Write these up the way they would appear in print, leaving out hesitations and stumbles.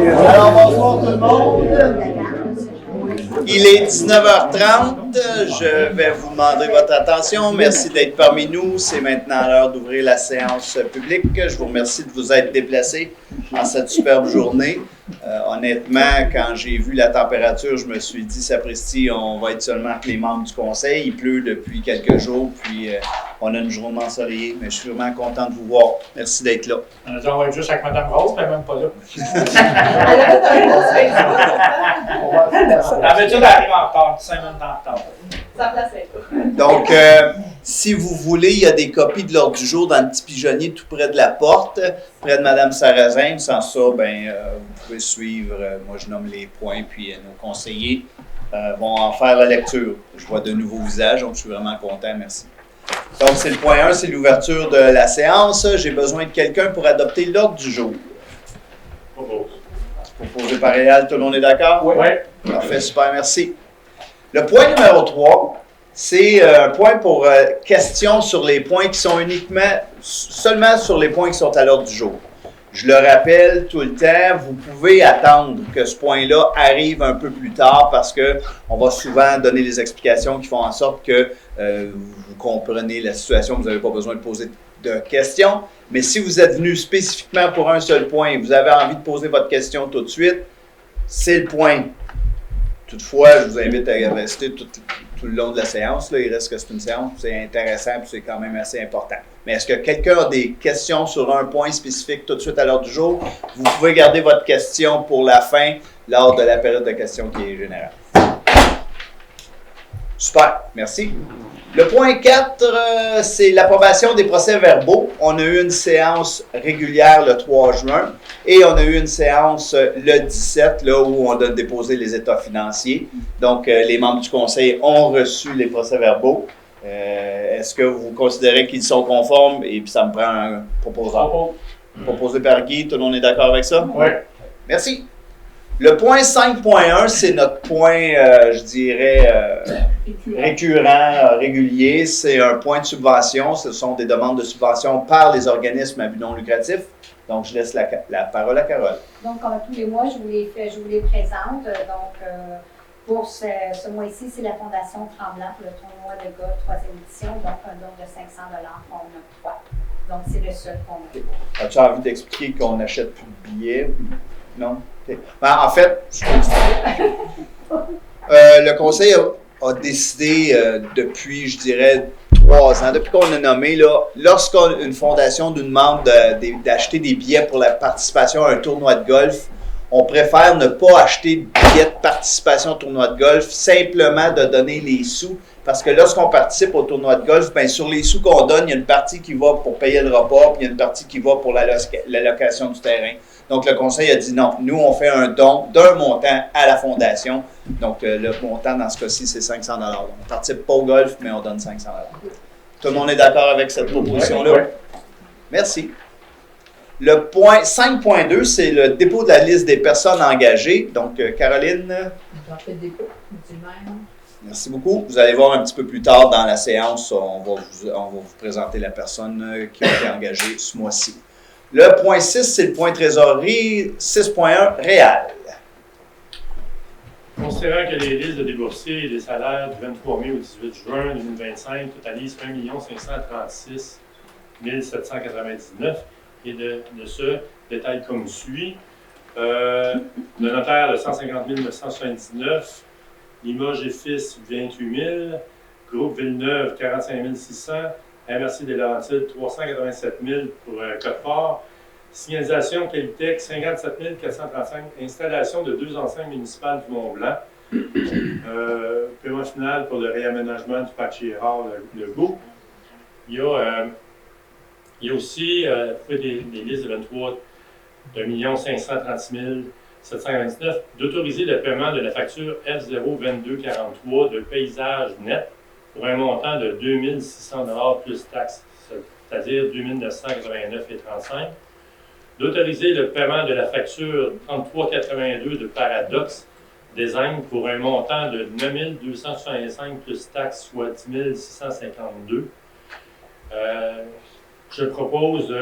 Alors, bonsoir tout le monde. Il est 19h30. Je vais vous demander votre attention. Merci d'être parmi nous. C'est maintenant l'heure d'ouvrir la séance publique. Je vous remercie de vous être déplacés en cette superbe journée. Honnêtement, quand j'ai vu la température, je me suis dit, sapristi, on va être seulement avec les membres du conseil. Il pleut depuis quelques jours, puis on a une journée ensoleillée, mais je suis vraiment content de vous voir. Merci d'être là. On a dit on va être juste avec Mme Rose, mais même pas là. D'habitude, elle arrive en retard, 5 minutes en retard. Donc, si vous voulez, il y a des copies de l'ordre du jour dans le petit pigeonnier tout près de la porte, près de Mme Sarrazin. Sans ça, vous pouvez suivre. Moi, je nomme les points, puis nos conseillers vont en faire la lecture. Je vois de nouveaux visages, donc je suis vraiment content. Merci. Donc, c'est le point 1, c'est l'ouverture de la séance. J'ai besoin de quelqu'un pour adopter l'ordre du jour. Proposé par Réal, tout le monde est d'accord? Oui. Parfait, super, merci. Le point numéro 3, c'est un point pour questions sur les points qui sont seulement sur les points qui sont à l'ordre du jour. Je le rappelle tout le temps, vous pouvez attendre que ce point-là arrive un peu plus tard parce qu'on va souvent donner des explications qui font en sorte que vous comprenez la situation, vous n'avez pas besoin de poser de questions. Mais si vous êtes venu spécifiquement pour un seul point et vous avez envie de poser votre question tout de suite, c'est le point. Toutefois, je vous invite à rester tout le long de la séance. Là, il reste que c'est une séance, c'est intéressant et c'est quand même assez important. Mais est-ce que quelqu'un a des questions sur un point spécifique tout de suite à l'heure du jour? Vous pouvez garder votre question pour la fin, lors de la période de questions qui est générale. Super, merci. Le point 4, c'est l'approbation des procès-verbaux. On a eu une séance régulière le 3 juin et on a eu une séance le 17, là où on a déposé les états financiers. Donc, les membres du conseil ont reçu les procès-verbaux. Est-ce que vous considérez qu'ils sont conformes? Et puis, ça me prend un proposeur. Proposé par Guy, tout le monde est d'accord avec ça? Oui. Merci. Le point 5.1, c'est notre point, je dirais, récurrent, régulier. C'est un point de subvention. Ce sont des demandes de subvention par les organismes à but non lucratif. Donc, je laisse la parole à Carole. Donc, comme tous les mois, je vous les présente. Donc, pour ce mois-ci, c'est la Fondation Tremblant pour le tournoi de golf 3e édition. Donc, un don de 500 qu'on octroie. Donc, c'est le seul qu'on a. As-tu envie d'expliquer qu'on n'achète plus de billets? Non? Okay. En fait, le conseil a décidé depuis, je dirais, 3 ans, depuis qu'on a nommé, lorsqu'une fondation nous demande d'acheter des billets pour la participation à un tournoi de golf, on préfère ne pas acheter de billets de participation au tournoi de golf, simplement de donner les sous. Parce que lorsqu'on participe au tournoi de golf, sur les sous qu'on donne, il y a une partie qui va pour payer le repas, puis il y a une partie qui va pour la location du terrain. Donc, le conseil a dit non. Nous, on fait un don d'un montant à la fondation. Donc, le montant, dans ce cas-ci, c'est 500 $. On ne participe pas au golf, mais on donne 500 $. Tout le monde est d'accord avec cette proposition-là? Oui. Merci. Le point 5.2, c'est le dépôt de la liste des personnes engagées. Donc, Caroline. J'en fais le dépôt du même. Merci beaucoup. Vous allez voir un petit peu plus tard dans la séance, on va vous présenter la personne qui a été engagée ce mois-ci. Le point 6, c'est le point trésorerie. 6.1, Réal. Considérant que les listes de déboursés et des salaires du 23 mai au 18 juin 2025 totalisent 1 536 799 et de ce détail comme suit. Le notaire de 150 979, Limoges et Fils 28 000, Groupe Villeneuve 45 600, MRC des Laurentides 387 000 pour un code fort, signalisation Qualitech 57 435, installation de 2 enseignes municipales du Mont-Blanc, paiement final pour le réaménagement du parc Girard Legault. Il y a aussi des listes de 23 de 1 536 729 d'autoriser le paiement de la facture F02243 de paysage net pour un montant de 2 600 $ plus taxes, c'est-à-dire 2 989,35 $. D'autoriser le paiement de la facture 3382 de Paradox Design pour un montant de 9 265 plus taxes, soit 10 652. Je propose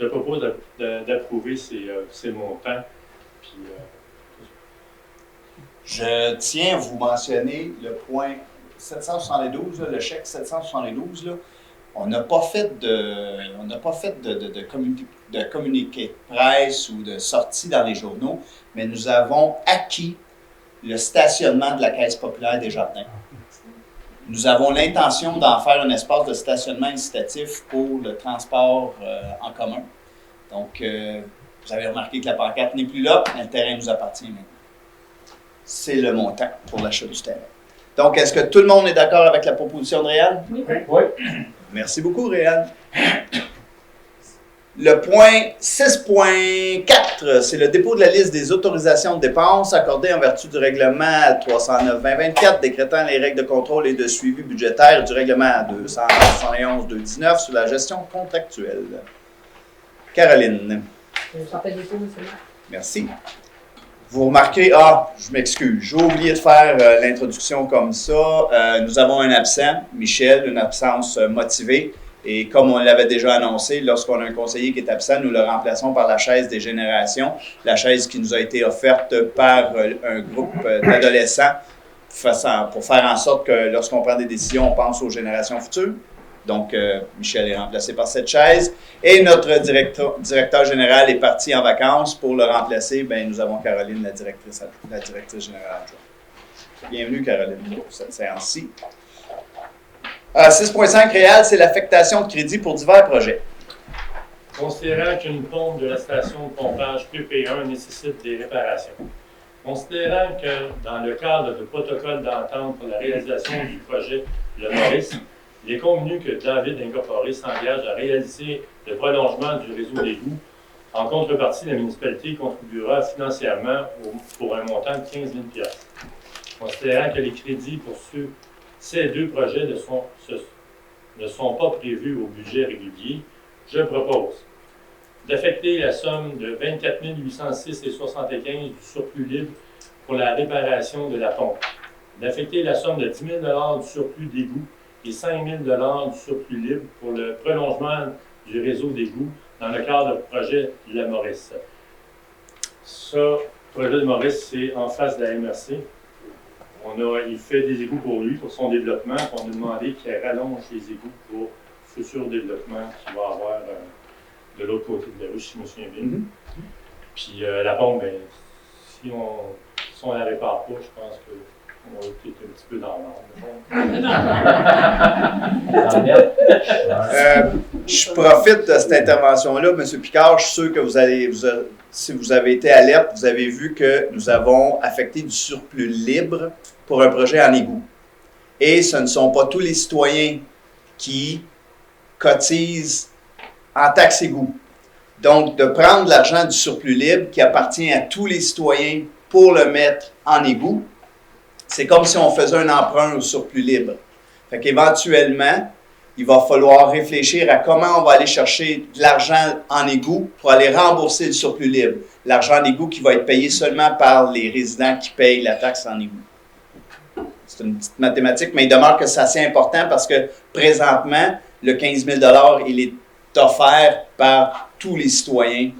je propose d'approuver ces montants. Puis, Je tiens à vous mentionner le point 772, là, le chèque 772, là. On n'a pas fait de communiqué de presse ou de sortie dans les journaux, mais nous avons acquis le stationnement de la Caisse populaire des Jardins. Nous avons l'intention d'en faire un espace de stationnement incitatif pour le transport en commun. Donc, vous avez remarqué que la pancarte n'est plus là, mais le terrain nous appartient maintenant. C'est le montant pour l'achat du terrain. Donc, est-ce que tout le monde est d'accord avec la proposition de Réal? oui. Merci beaucoup, Réal. Le point 6.4, c'est le dépôt de la liste des autorisations de dépenses accordées en vertu du règlement 309-2024 décrétant les règles de contrôle et de suivi budgétaire du règlement 271-219 sur la gestion contractuelle. Caroline. J'en fais dépôt, monsieur le maire. Merci. Vous remarquez, je m'excuse, j'ai oublié de faire l'introduction comme ça. Nous avons un absent, Michel, une absence motivée. Et comme on l'avait déjà annoncé, lorsqu'on a un conseiller qui est absent, nous le remplaçons par la chaise des générations, la chaise qui nous a été offerte par un groupe d'adolescents pour faire en sorte que lorsqu'on prend des décisions, on pense aux générations futures. Donc, Michel est remplacé par cette chaise. Et notre directeur général est parti en vacances. Pour le remplacer, nous avons Caroline, la directrice générale adjointe. Bienvenue, Caroline, pour cette séance-ci. 6.5 Réal, c'est l'affectation de crédit pour divers projets. Considérant qu'une pompe de la station de pompage PP1 nécessite des réparations. Considérant que dans le cadre du protocole d'entente pour la réalisation du projet Le Maurice, il est convenu que David Incorporé s'engage à réaliser le prolongement du réseau d'égouts. En contrepartie, la municipalité contribuera financièrement pour un montant de 15 000 $. Considérant que les crédits pour ces deux projets ne sont pas prévus au budget régulier, je propose d'affecter la somme de 24 806,75 $ du surplus libre pour la réparation de la pompe, d'affecter la somme de 10 000 $ du surplus d'égout et 5 000 $ du surplus libre pour le prolongement du réseau d'égout dans le cadre du projet La Maurice. Ce projet de Maurice, c'est en face de la MRC. Il fait des égouts pour lui, pour son développement, puis on a demandé qu'il rallonge les égouts pour le futur développement qu'il va avoir de l'autre côté de la rue, si je me souviens bien. Puis la pompe, si on la répare pas, je pense qu'on va être un petit peu dans l'ordre. Je profite de cette intervention-là, M. Picard. Je suis sûr que si vous avez été alerte, vous avez vu que nous avons affecté du surplus libre pour un projet en égout. Et ce ne sont pas tous les citoyens qui cotisent en taxe égout. Donc, de prendre l'argent du surplus libre qui appartient à tous les citoyens pour le mettre en égout, c'est comme si on faisait un emprunt au surplus libre. Fait qu'éventuellement, il va falloir réfléchir à comment on va aller chercher de l'argent en égout pour aller rembourser le surplus libre. L'argent en égout qui va être payé seulement par les résidents qui payent la taxe en égout. C'est une petite mathématique, mais il demeure que c'est assez important parce que présentement, le 15 000 $, il est offert par tous les citoyens.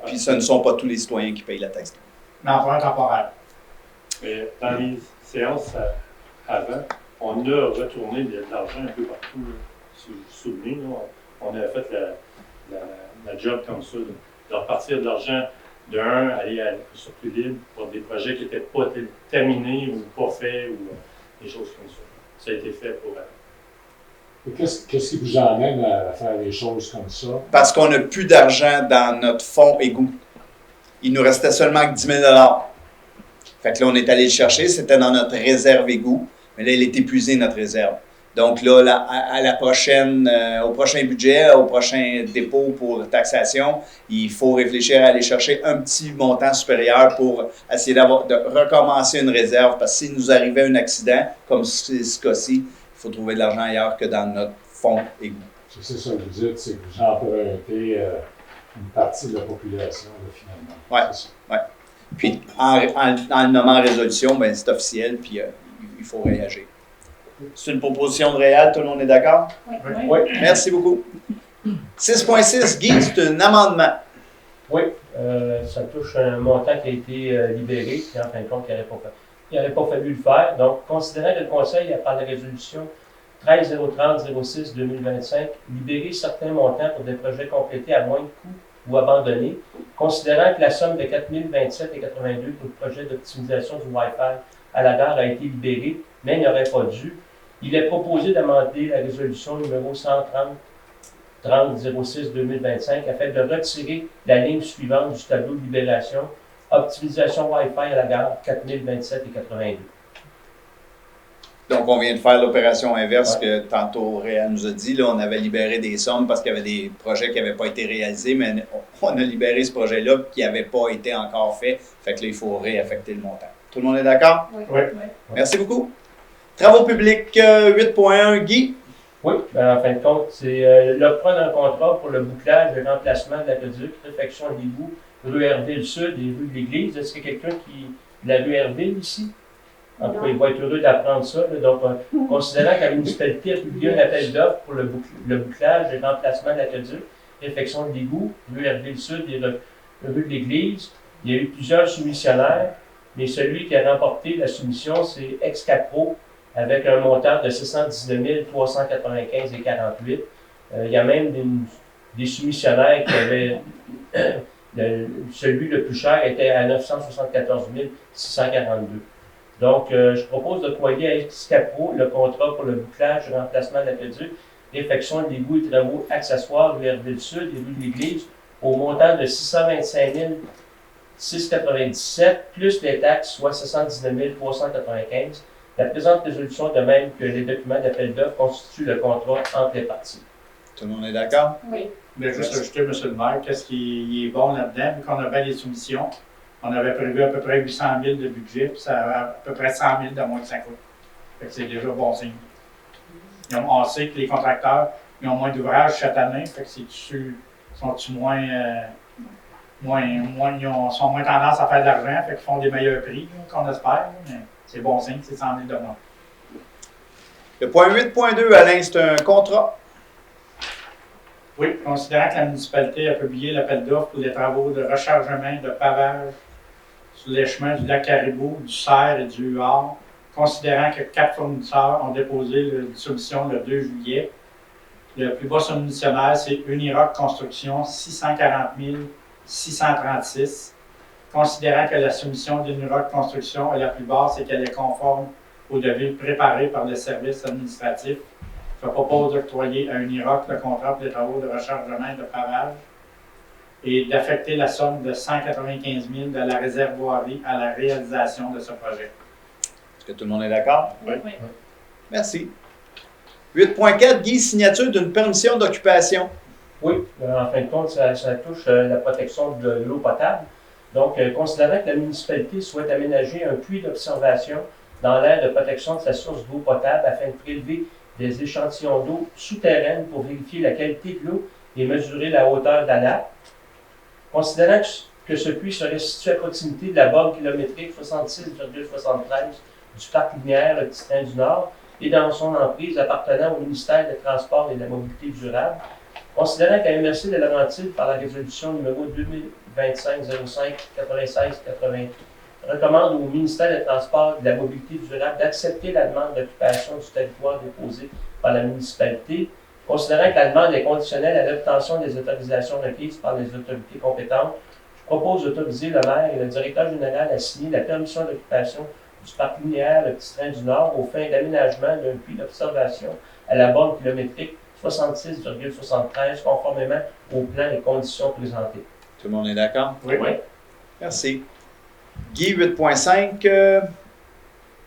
Puis ce ne sont pas tous les citoyens qui payent la taxe. L'emprunt temporaire. Mais dans les séances avant, on a retourné de l'argent un peu partout. Si vous vous souvenez, là, on a fait la job comme ça, de repartir de l'argent aller à surplus libre pour des projets qui n'étaient pas terminés ou pas faits ou des choses comme ça. Ça a été fait pour... Qu'est-ce qui vous emmène à faire des choses comme ça? Parce qu'on n'a plus d'argent dans notre fonds égout. Il nous restait seulement que 10 000 $. Fait que là, on est allé le chercher, c'était dans notre réserve égout, mais là, il est épuisé, notre réserve. Donc là, à la prochaine, au prochain budget, au prochain dépôt pour taxation, il faut réfléchir à aller chercher un petit montant supérieur pour essayer de recommencer une réserve, parce que s'il nous arrivait un accident, comme c'est ce cas-ci, il faut trouver de l'argent ailleurs que dans notre fonds égout. C'est ça que vous dites, c'est que vous empruntez une partie de la population, là, finalement. Oui. Puis, en le nommant résolution, c'est officiel, puis il faut réagir. C'est une proposition de Réal, tout le monde est d'accord? Oui. Oui. Merci beaucoup. 6.6, Guy, c'est un amendement. Oui, ça touche un montant qui a été libéré, puis en fin de compte, il n'aurait pas fallu le faire. Donc, considérant que le Conseil, par la résolution 13.030.06.2025, libérer certains montants pour des projets complétés à moins de coûts ou abandonnés, considérant que la somme de 4 027,82 pour le projet d'optimisation du Wi-Fi à la gare a été libérée, mais il n'aurait pas dû, il est proposé d'amender la résolution numéro 130.06.2025 afin de retirer la ligne suivante du tableau de libération, optimisation Wi-Fi à la gare 4 027,82. Donc, on vient de faire l'opération inverse que tantôt Réal nous a dit. Là, on avait libéré des sommes parce qu'il y avait des projets qui n'avaient pas été réalisés, mais on a libéré ce projet-là qui n'avait pas été encore fait. Fait que là, il faut réaffecter le montant. Tout le monde est d'accord? Oui. Oui. Merci beaucoup. Travaux publics 8.1, Guy. Oui, ben, en fin de compte, c'est l'octroi d'un contrat pour le bouclage et remplacement de l'aqueduc, réfection d'égouts, rue Herville Sud et rue de l'Église. Est-ce qu'il y a quelqu'un qui de la rue Herville ici? En tout cas, il va être heureux d'apprendre ça. Là. Donc, considérant que la municipalité a publié un appel d'offres pour le bouclage et remplacement de l'aqueduc, réfection de l'égout, rue Herville Sud et rue de l'Église, il y a eu plusieurs soumissionnaires, mais celui qui a remporté la soumission, c'est Excapro, avec un montant de 619 395,48. Il y a même des soumissionnaires qui avaient celui le plus cher était à 974 642. Donc, je propose d'octroyer à Excapro le contrat pour le bouclage et remplacement de l'aqueduc, réfection de l'égout et travaux accessoires rue Herville Sud et rue de l'Église au montant de 625 697 plus les taxes, soit 79 395. La présente résolution, de même que les documents d'appel d'offres, constitue le contrat entre les parties. Tout le monde est d'accord? Oui. Je voulais juste ajouter, M. le maire, qu'est-ce qui est bon là-dedans, vu qu'on a bien les soumissions. On avait prévu à peu près 800 000 de budget, puis ça a à peu près 100 000 de moins que ça coûte. Fait que c'est déjà bon signe. On sait que les contracteurs ils ont moins d'ouvrages cette année, fait que sont-ils moins, ils sont moins tendance à faire de l'argent, fait qu'ils font des meilleurs prix, qu'on espère, mais c'est bon signe, c'est 100 000 de moins. Le point 8.2, Alain, c'est un contrat. Oui, considérant que la municipalité a publié l'appel d'offres pour les travaux de rechargement et de pavage sur les chemins du lac Caribou, du Cerf et du Huard, considérant que 4 fournisseurs ont déposé une soumission le 2 juillet. Le plus bas soumissionnaire, c'est Uniroc Construction, 640 636. Considérant que la soumission d'Uniroc Construction est la plus basse et qu'elle est conforme au devis préparé par le service administratif, je propose d'octroyer à Uniroc le contrat pour les travaux de rechargement et de pavage et d'affecter la somme de 195 000 de la réservoirie à la réalisation de ce projet. Est-ce que tout le monde est d'accord? Oui. Merci. 8.4, Guy, signature d'une permission d'occupation. Oui, en fin de compte, ça touche la protection de l'eau potable. Donc, considérant que la municipalité souhaite aménager un puits d'observation dans l'aire de protection de sa source d'eau potable afin de prélever des échantillons d'eau souterraine pour vérifier la qualité de l'eau et mesurer la hauteur de la nappe. Considérant que ce puits serait situé à proximité de la borne kilométrique 66,73 du parc linéaire Le Petit Train du Nord et dans son emprise appartenant au ministère des Transports et de la Mobilité durable, considérant qu'à MRC de Laurentides, par la résolution numéro 2025-05-96-80, recommande au ministère des Transports et de la Mobilité durable d'accepter la demande d'occupation du territoire déposée par la municipalité, considérant que la demande est conditionnelle à l'obtention des autorisations requises par les autorités compétentes, je propose d'autoriser le maire et le directeur général à signer la permission d'occupation du parc linéaire Le Petit Train du Nord aux fins d'aménagement d'un puits d'observation à la borne kilométrique 66,73 conformément aux plans et conditions présentés. Tout le monde est d'accord? Oui. Merci. Guy, 8.5.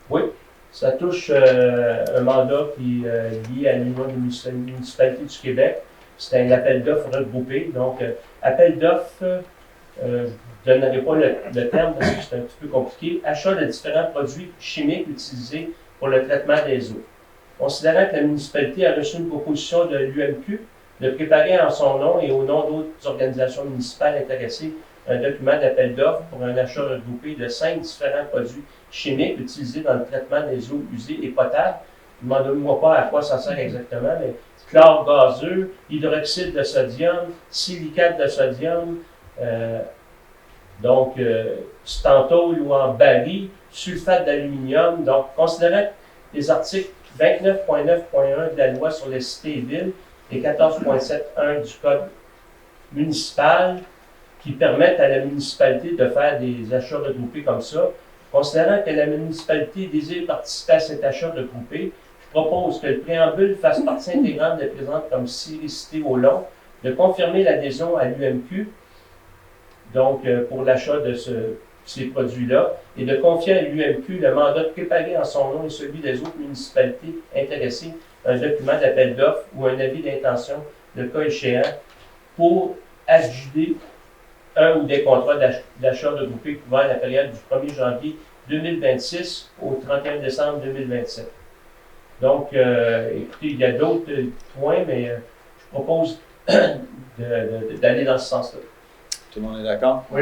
Oui, ça touche un mandat qui est lié à l'Union des municipalités du Québec. C'est un appel d'offres regroupé. Donc, appel d'offres, je ne donnerai pas le terme parce que c'est un petit peu compliqué. Achat de différents produits chimiques utilisés pour le traitement des eaux. Considérant que la municipalité a reçu une proposition de l'UMQ de préparer en son nom et au nom d'autres organisations municipales intéressées un document d'appel d'offres pour un achat regroupé de 5 différents produits chimiques utilisés dans le traitement des eaux usées et potables, demandez-moi pas à quoi ça sert exactement, mais chlore gazeux, hydroxyde de sodium, silicate de sodium, donc stantol ou en bari, sulfate d'aluminium. Donc, considérant les articles 29.9.1 de la loi sur les cités et villes et 14.7.1 du Code municipal qui permettent à la municipalité de faire des achats regroupés comme ça, considérant que la municipalité désire participer à cet achat regroupé, je propose que le préambule fasse partie intégrante des présentes comme ci-cité au long, de confirmer l'adhésion à l'UMQ, donc pour l'achat de ces produits-là, et de confier à l'UMQ le mandat de préparer en son nom et celui des autres municipalités intéressées un document d'appel d'offres ou un avis d'intention, le cas échéant, pour adjuger un ou des contrats d'achat regroupés couvrant la période du 1er janvier 2026 au 31 décembre 2027. Donc, écoutez, il y a d'autres points, mais je propose d'aller dans ce sens-là. Tout le monde est d'accord? Oui.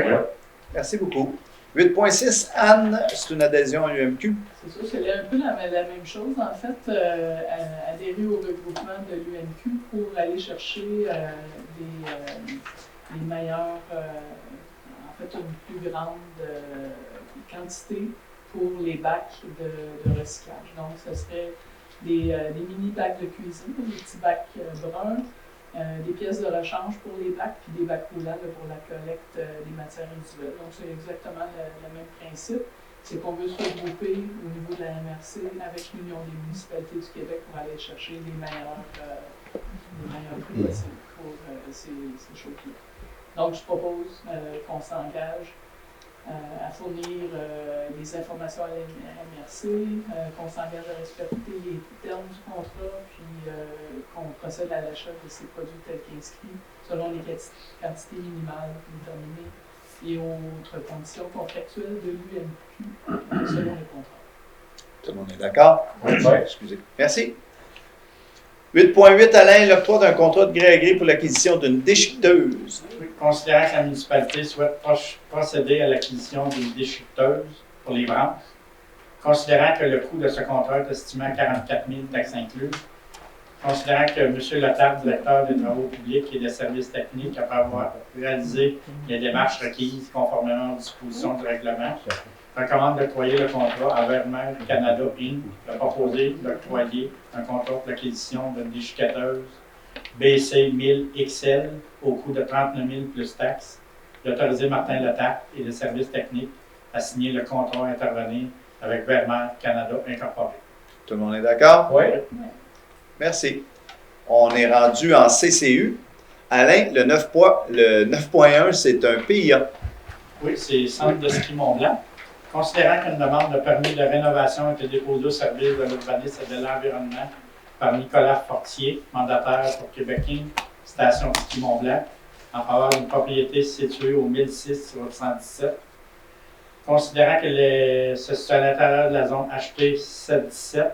Merci beaucoup. 8.6, Anne, c'est une adhésion à l'UMQ. C'est ça, c'est un peu la même chose. En fait, adhérer au regroupement de l'UMQ pour aller chercher les meilleurs, en fait, une plus grande quantité pour les bacs de recyclage. Donc, ce serait des mini-bacs de cuisine, des petits bacs bruns, des pièces de rechange pour les bacs, puis des bacs roulants pour la collecte des matières résiduelles. Donc, c'est exactement le même principe. C'est qu'on veut se regrouper au niveau de la MRC avec l'Union des municipalités du Québec pour aller chercher les meilleurs prix possibles pour ces choses-là. Donc, je propose qu'on s'engage à fournir les informations à la MRC, qu'on s'engage à respecter les termes du contrat, puis qu'on procède à l'achat de ces produits tels qu'inscrits selon les quantités minimales déterminées et autres conditions contractuelles de l'UMQ selon les contrats. Tout le monde est d'accord? Oui. Excusez. Merci. 8.8, Alain, l'octroi d'un contrat de gré à gré pour l'acquisition d'une déchiqueteuse. Oui, considérant que la municipalité souhaite procéder à l'acquisition d'une déchiqueteuse pour les branches, considérant que le coût de ce contrat est estimé à 44 000 taxes incluses, considérant que M. Letard, directeur des travaux publics et des services techniques, après avoir réalisé les démarches requises conformément aux dispositions du règlement, recommande d'octroyer le contrat à Vermeer Canada Inc. de proposer d'octroyer un contrat pour l'acquisition d'une déchiqueteuse BC 1000 XL au coût de 39 000 plus taxes, d'autoriser Martin Letard et les services techniques à signer le contrat et intervenir avec Vermeer Canada Incorporé. Tout le monde est d'accord? Oui. Merci. On est rendu en CCU. Alain, le 9.1, c'est un PIA. Oui, c'est Centre de ski Mont-Blanc. Considérant qu'une demande de permis de rénovation a été déposée au service de l'urbanisme et de l'environnement par Nicolas Fortier, mandataire pour Québec Inc., station ski Mont-Blanc, en faveur d'une propriété située au 1006 sur 117. Considérant que se situe à l'intérieur de la zone HT 717,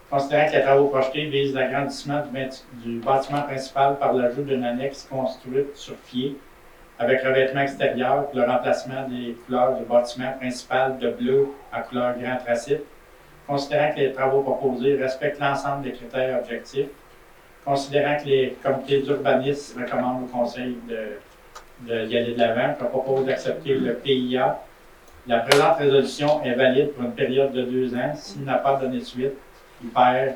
considérant que les travaux projetés visent l'agrandissement du bâtiment principal par l'ajout d'une annexe construite sur pied avec revêtement extérieur pour le remplacement des couleurs du bâtiment principal de bleu à couleur grand anthracite, considérant que les travaux proposés respectent l'ensemble des critères objectifs, considérant que les comités d'urbanisme recommandent au conseil d'y aller de l'avant, je propose d'accepter le PIA. La présente résolution est valide pour une période de 2 ans. S'il n'a pas donné suite, il perd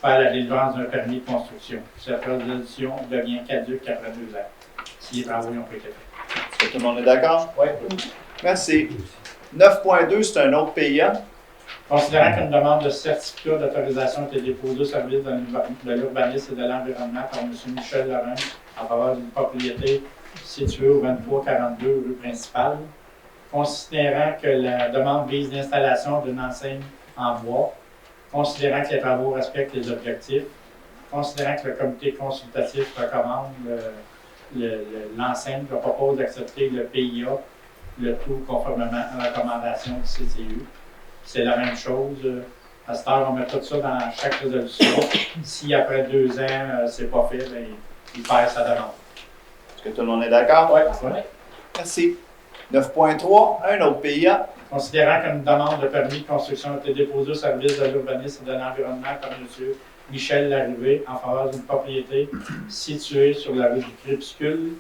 la délivrance d'un permis de construction. Cette résolution devient caduque après 2 ans, si les travaux n'ont pas été faits. Est-ce que tout le monde est d'accord? Oui. Merci. 9.2, c'est un autre PIA. Considérant qu'une demande de certificat d'autorisation a été déposée au service de l'urbanisme et de l'environnement par M. Michel Laurent en faveur d'une propriété située au 2342 rue principale, considérant que la demande vise l'installation d'une enseigne en bois, considérant que les travaux respectent les objectifs, considérant que le comité consultatif recommande l'enseigne, je propose d'accepter le PIA, le tout conformément à la recommandation du CCU. C'est la même chose. À cette heure, on met tout ça dans chaque résolution. Si après 2 ans, c'est pas fait, bien, il perd sa demande. Est-ce que tout le monde est d'accord? Oui. Ouais. Merci. 9.3, un autre PIA. Considérant qu'une demande de permis de construction a été déposée au service de l'urbanisme et de l'environnement par M. Michel Larrivée en faveur d'une propriété située sur la rue du Crépuscule.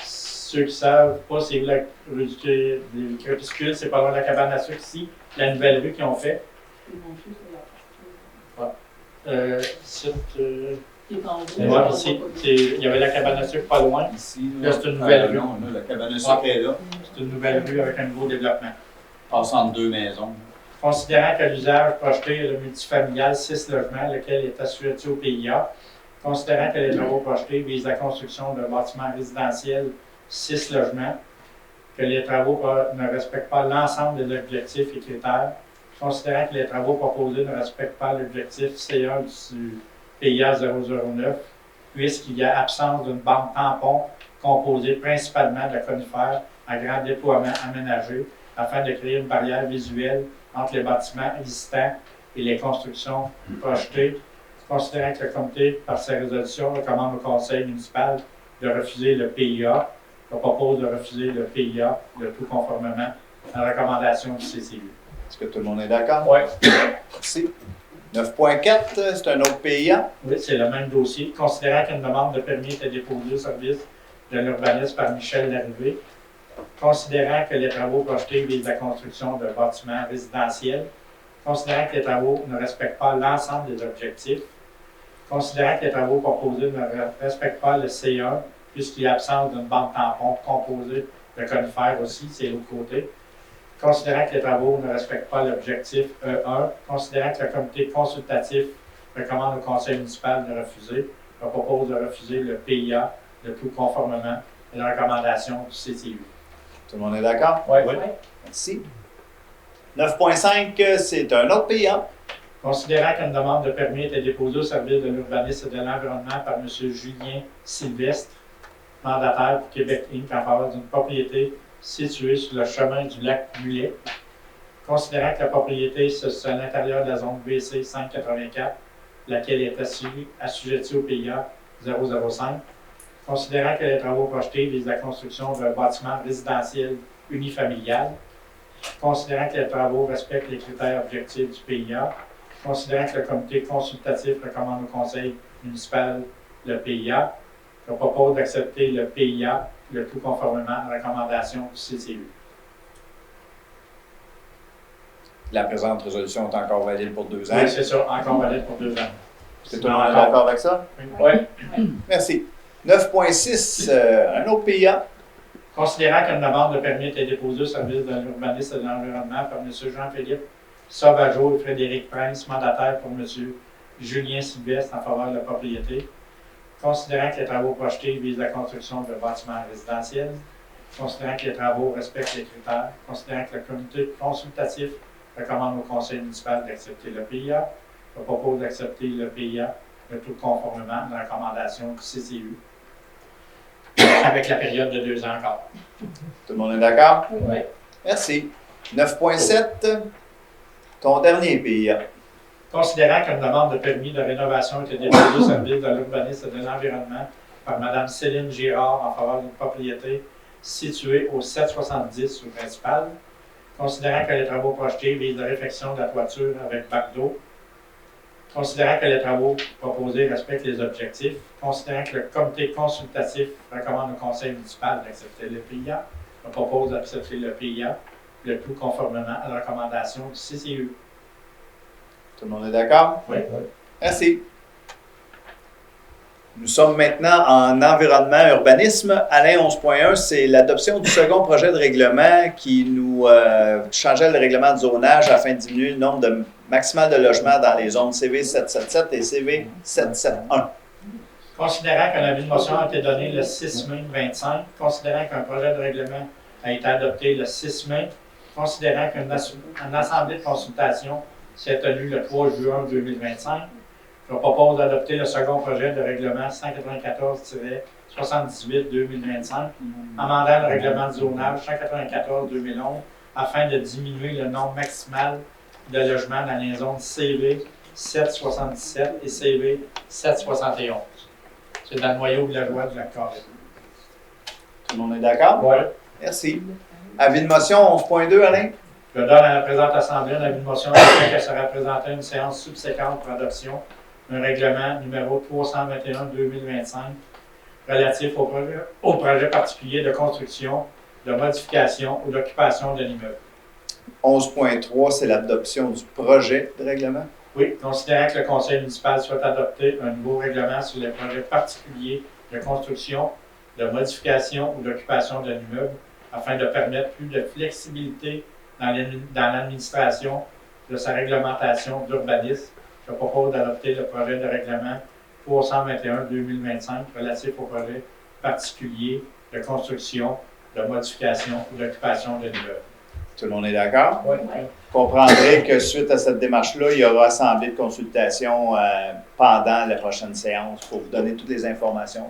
Ceux qui ne savent pas, c'est la rue du Crépuscule, c'est pas loin de la cabane à sucre ici, la nouvelle rue qu'ils ont fait. Il est en haut. Ouais, ici, il y avait la cabane à sucre pas loin. Ici, Là, c'est une nouvelle rue. Non, là, la cabane à sucre est là. C'est une nouvelle rue avec un nouveau développement. Passe entre deux maisons. Considérant que l'usage projeté est le multifamilial 6 logements, lequel est assujetti au PIA, considérant que les travaux projetés visent la construction d'un bâtiment résidentiel 6 logements, que les travaux ne respectent pas l'ensemble des objectifs et critères, considérant que les travaux proposés ne respectent pas l'objectif C1 du PIA 009, puisqu'il y a absence d'une bande tampon composée principalement de conifères à grand déploiement aménagé afin de créer une barrière visuelle entre les bâtiments existants et les constructions projetées, considérant que le comité, par sa résolution, recommande au conseil municipal de refuser le PIA, je propose de refuser le PIA, le tout conformément à la recommandation du CCU. Est-ce que tout le monde est d'accord? Oui. Merci. 9.4, c'est un autre PIA. Oui, c'est le même dossier. Considérant qu'une demande de permis était déposée au service de l'urbanisme par Michel Larrivée, considérant que les travaux projetés visent la construction d'un bâtiment résidentiel, considérant que les travaux ne respectent pas l'ensemble des objectifs, considérant que les travaux proposés ne respectent pas le C1, puisqu'il y a absence d'une bande tampon composée de conifères aussi, c'est l'autre côté, considérant que les travaux ne respectent pas l'objectif E1, considérant que le comité consultatif recommande au conseil municipal de refuser, je propose de refuser le PIA, le tout conformément à la recommandation du CCU. Tout le monde est d'accord? Oui. Oui. Merci. 9.5, c'est un autre PIA. Considérant qu'une demande de permis était déposée au service de l'urbanisme et de l'environnement par M. Julien Sylvestre, mandataire pour Québec Inc. en faveur d'une propriété située sur le chemin du lac Mulet. Considérant que la propriété se situe à l'intérieur de la zone VC 584, laquelle est assujettie au PIA 005. Considérant que les travaux projetés visent la construction d'un bâtiment résidentiel unifamilial, considérant que les travaux respectent les critères objectifs du PIA, considérant que le comité consultatif recommande au conseil municipal le PIA, je propose d'accepter le PIA, le tout conformément à la recommandation du CCU. La présente résolution est encore valide pour 2 ans. Oui, c'est ça, encore valide pour 2 ans. Est-ce que tout le monde est d'accord avec ça? Oui. Merci. 9.6, un autre PIA. Considérant qu'une demande de permis était déposée au service de l'urbanisme et de l'environnement par M. Jean-Philippe Sauvageau et Frédéric Prince, mandataire pour M. Julien Sylvestre en faveur de la propriété. Considérant que les travaux projetés visent la construction de bâtiments résidentiels. Considérant que les travaux respectent les critères. Considérant que le comité consultatif recommande au conseil municipal d'accepter le PIA. Je propose d'accepter le PIA, le tout conformément à la recommandation du CCU. Avec la période de 2 ans encore. Tout le monde est d'accord? Oui. Merci. 9.7, ton dernier PIA. Considérant qu'une demande de permis de rénovation a été déposée au service de l'urbanisme et de l'environnement par Mme Céline Girard en faveur d'une propriété située au 770 rue principale, considérant que les travaux projetés visent la réfection de la toiture avec bac d'eau, considérant que les travaux proposés respectent les objectifs, considérant que le comité consultatif recommande au conseil municipal d'accepter le PIA, je propose d'accepter le PIA, le tout conformément à la recommandation du CCU. Tout le monde est d'accord? Oui. Merci. Nous sommes maintenant en environnement urbanisme. Alain 11.1, c'est l'adoption du second projet de règlement qui nous changeait le règlement de zonage afin de diminuer le nombre maximal de logements dans les zones CV 777 et CV 771. Considérant qu'un avis de motion a été donné le 6 mai 25, considérant qu'un projet de règlement a été adopté le 6 mai, considérant qu'une assemblée de consultation s'est tenue le 3 juin 2025, je propose d'adopter le second projet de règlement 194-78-2025, amendant le règlement de zonage 194-2011 afin de diminuer le nombre maximal de logements dans les zones CV 777 et CV 771. C'est dans le noyau de la loi de la Corée. Tout le monde est d'accord? Oui. Merci. Avis de motion 11.2, Alain? Je donne à la présente Assemblée un avis de motion afin que sera présenté une séance subséquente pour adoption un règlement numéro 321-2025 relatif au projet particulier de construction, de modification ou d'occupation de l'immeuble. 11.3, c'est l'adoption du projet de règlement. Oui, considérant que le conseil municipal souhaite adopter un nouveau règlement sur les projets particuliers de construction, de modification ou d'occupation de l'immeuble afin de permettre plus de flexibilité dans l'administration de sa réglementation d'urbanisme, je propose d'adopter le projet de règlement 321-2025 relatif au projet particulier de construction, de modification ou d'occupation de l'immeuble. Tout le monde est d'accord? Oui. Vous comprendrez que suite à cette démarche-là, il y aura assemblée de consultation pendant la prochaine séance pour vous donner toutes les informations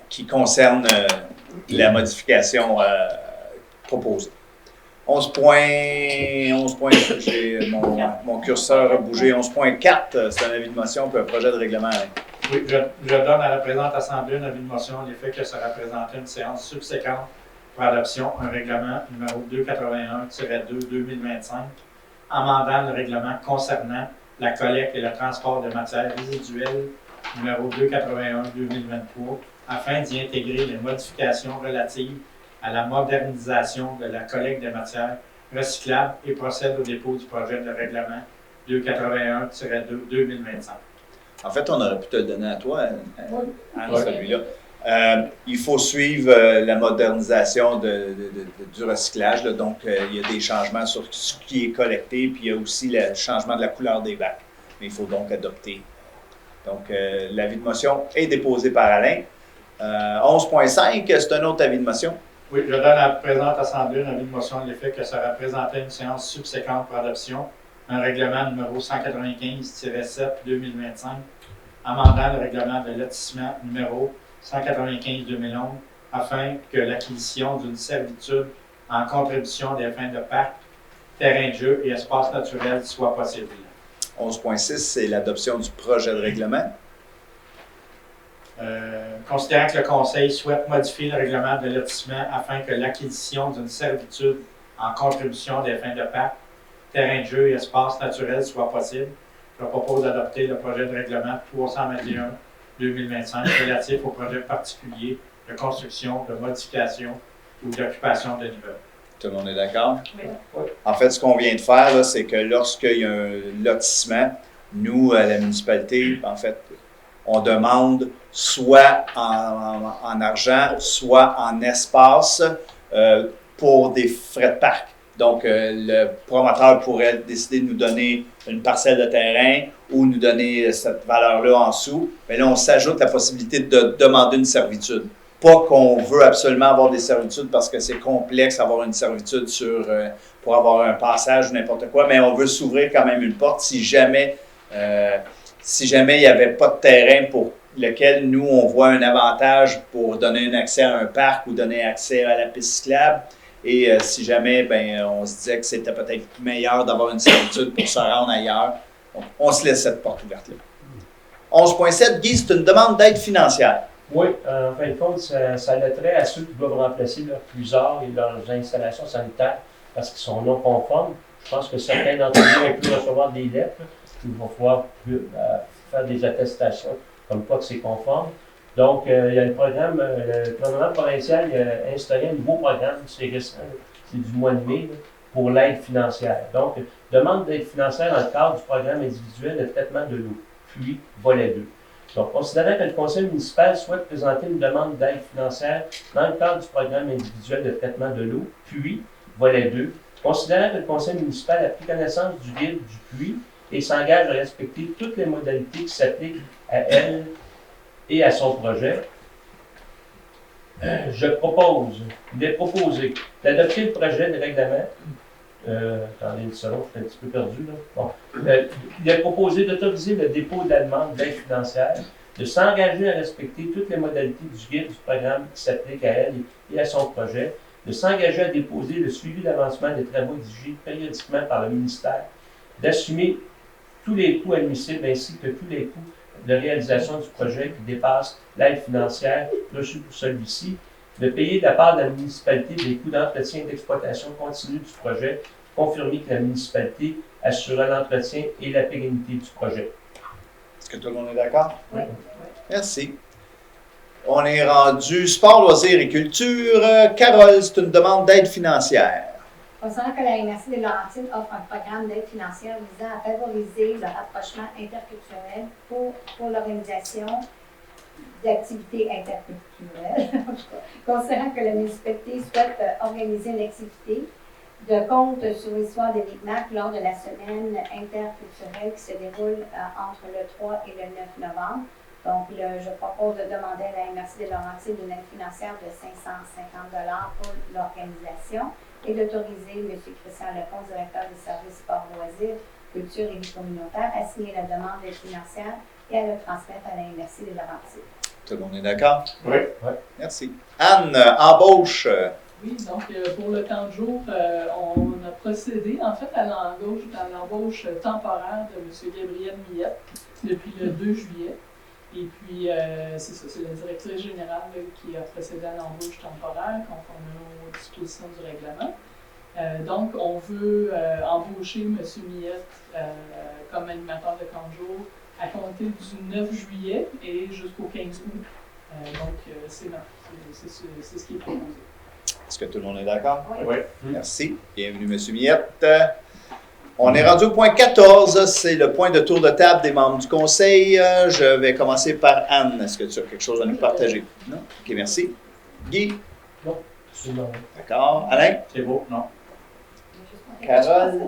qui concernent la modification proposée. 11 points, j'ai mon curseur a bougé. 11.4, c'est un avis de motion puis un projet de règlement. Oui, je donne à la présente Assemblée un avis de motion en effet que sera présenté une séance subséquente pour adoption un règlement numéro 281-2-2025 amendant le règlement concernant la collecte et le transport de matières résiduelles numéro 281-2023 afin d'y intégrer les modifications relatives à la modernisation de la collecte des matières recyclables et procède au dépôt du projet de règlement 281-2-2025. En fait, on aurait pu te le donner à toi, Anne, celui-là. Il faut suivre la modernisation du recyclage. Là. Donc, il y a des changements sur ce qui est collecté, puis il y a aussi le changement de la couleur des bacs. Mais il faut donc adopter. Donc, l'avis de motion est déposé par Alain. 11.5, c'est un autre avis de motion. Oui, je donne à la présente Assemblée un avis de motion de l'effet que sera présenté une séance subséquente pour adoption un règlement numéro 195-7-2025 amendant le règlement de lotissement numéro 195-2011 afin que l'acquisition d'une servitude en contribution des fins de parc, terrain de jeu et espaces naturels soit possible. 11.6, c'est l'adoption du projet de règlement. Considérant que le Conseil souhaite modifier le règlement de lotissement afin que l'acquisition d'une servitude en contribution des fins de parc, terrain de jeu et espaces naturels soit possible, je propose d'adopter le projet de règlement 321-2025 relatif au projet particulier de construction, de modification ou d'occupation de l'immeuble. Tout le monde est d'accord? Oui. En fait, ce qu'on vient de faire, là, c'est que lorsqu'il y a un lotissement, nous, à la municipalité, en fait, on demande soit en argent, soit en espace pour des frais de parc. Donc, le promoteur pourrait décider de nous donner une parcelle de terrain ou nous donner cette valeur-là en dessous. Mais là, on s'ajoute la possibilité de demander une servitude. Pas qu'on veut absolument avoir des servitudes parce que c'est complexe d'avoir une servitude pour avoir un passage ou n'importe quoi, mais on veut s'ouvrir quand même une porte si jamais il n'y avait pas de terrain pour lequel nous, on voit un avantage pour donner un accès à un parc ou donner accès à la piste cyclable. Et si jamais on se disait que c'était peut-être meilleur d'avoir une servitude pour se rendre ailleurs, donc, on se laisse cette porte ouverte-là. 11.7, Guy, c'est une demande d'aide financière. Oui, en fin de compte, ça a trait à ceux qui doivent remplacer leurs fusards et leurs installations sanitaires parce qu'ils sont non conformes. Je pense que certains d'entre eux ont pu recevoir des lettres qui vont pouvoir faire des attestations comme quoi que c'est conforme. Donc, il y a le programme, le gouvernement provincial a instauré un nouveau programme, c'est récent, c'est du mois de mai, pour l'aide financière. Donc, demande d'aide financière dans le cadre du programme individuel de traitement de l'eau, puis volet 2. Donc, considérant que le conseil municipal souhaite présenter une demande d'aide financière dans le cadre du programme individuel de traitement de l'eau, puis volet 2, considérant que le conseil municipal a pris connaissance du guide du puits et s'engage à respecter toutes les modalités qui s'appliquent à elle et à son projet, il est proposé d'adopter le projet de règlement. Attendez une seconde, je suis un petit peu perdu là. Bon. Il est proposé d'autoriser le dépôt de la demande d'aide financière, de s'engager à respecter toutes les modalités du guide du programme qui s'applique à elle et à son projet, de s'engager à déposer le suivi d'avancement des travaux exigés périodiquement par le ministère, d'assumer tous les coûts admissibles ainsi que tous les coûts de réalisation du projet qui dépasse l'aide financière reçue pour celui-ci de payer de la part de la municipalité des coûts d'entretien et d'exploitation continue du projet, confirmer que la municipalité assurera l'entretien et la pérennité du projet. Est-ce que tout le monde est d'accord? Oui. Merci. On est rendu sport, loisirs et culture. Carole, c'est une demande d'aide financière. Concernant que la MRC des Laurentides offre un programme d'aide financière visant à favoriser le rapprochement interculturel pour l'organisation d'activités interculturelles. Considérant que la municipalité souhaite organiser une activité de conte sur l'histoire des Mi'kmaq lors de la semaine interculturelle qui se déroule entre le 3 et le 9 novembre. Donc, je propose de demander à la MRC des Laurentides une aide financière de 550 $ pour l'organisation et d'autoriser M. Christian Lecomte, directeur des services sport, loisirs, culture et vie communautaire, à signer la demande d'aide financière et à le transmettre à la MRC des Laurentides. Tout le monde est d'accord? Oui. Merci. Anne, embauche. Oui, donc pour le temps de jour, on a procédé en fait à l'embauche temporaire de M. Gabriel Millette depuis le 2 juillet. Et puis, c'est ça, c'est la directrice générale qui a procédé à l'embauche temporaire conformément aux dispositions du règlement. Donc, on veut embaucher M. Millette comme animateur de camp de jour à compter du 9 juillet et jusqu'au 15 août. C'est ce qui est proposé. Est-ce que tout le monde est d'accord? Oui. Merci. Bienvenue, M. Millette. On est rendu au point 14, c'est le point de tour de table des membres du conseil. Je vais commencer par Anne. Est-ce que tu as quelque chose à nous partager? Non? OK, merci. Guy? Non, c'est non. D'accord. Alain? C'est beau, non? Carole?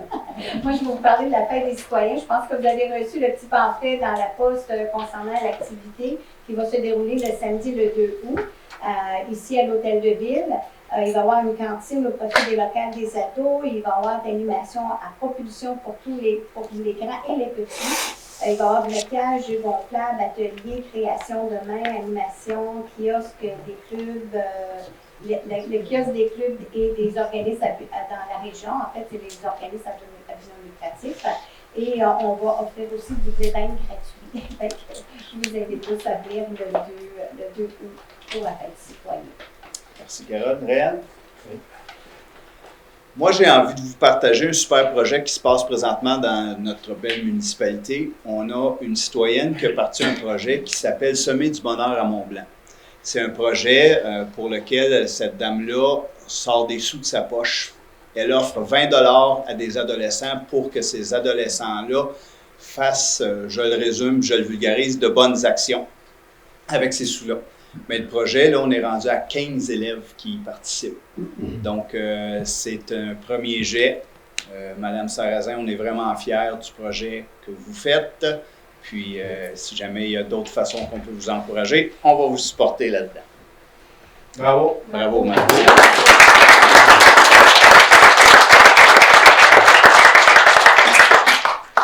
Moi, je vais vous parler de la fête des citoyens. Je pense que vous avez reçu le petit pamphlet dans la poste concernant l'activité qui va se dérouler le samedi le 2 août, ici à l'Hôtel de Ville. Il va y avoir une cantine au profit des locales des ados. Il va y avoir des animations à propulsion pour les grands et les petits. Il va y avoir blocage, jeux gonflables, ateliers, création de main, animation, kiosque des clubs, le kiosque des clubs et des organismes dans la région. En fait, c'est les organismes à but lucratif. Et on va offrir aussi du bébé gratuit. Je vous invite tous à venir le 2 août pour la fête citoyenne. Merci, Carole. Réal? Oui. Moi, j'ai envie de vous partager un super projet qui se passe présentement dans notre belle municipalité. On a une citoyenne qui a parti un projet qui s'appelle Sommet du bonheur à Mont-Blanc. C'est un projet pour lequel cette dame-là sort des sous de sa poche. Elle offre 20 $ à des adolescents pour que ces adolescents-là fassent, je le résume, je le vulgarise, de bonnes actions avec ces sous-là. Mais le projet, là, on est rendu à 15 élèves qui y participent. Donc, c'est un premier jet. Madame Sarrazin, on est vraiment fiers du projet que vous faites. Puis, si jamais il y a d'autres façons qu'on peut vous encourager, on va vous supporter là-dedans. Bravo. Bravo, madame.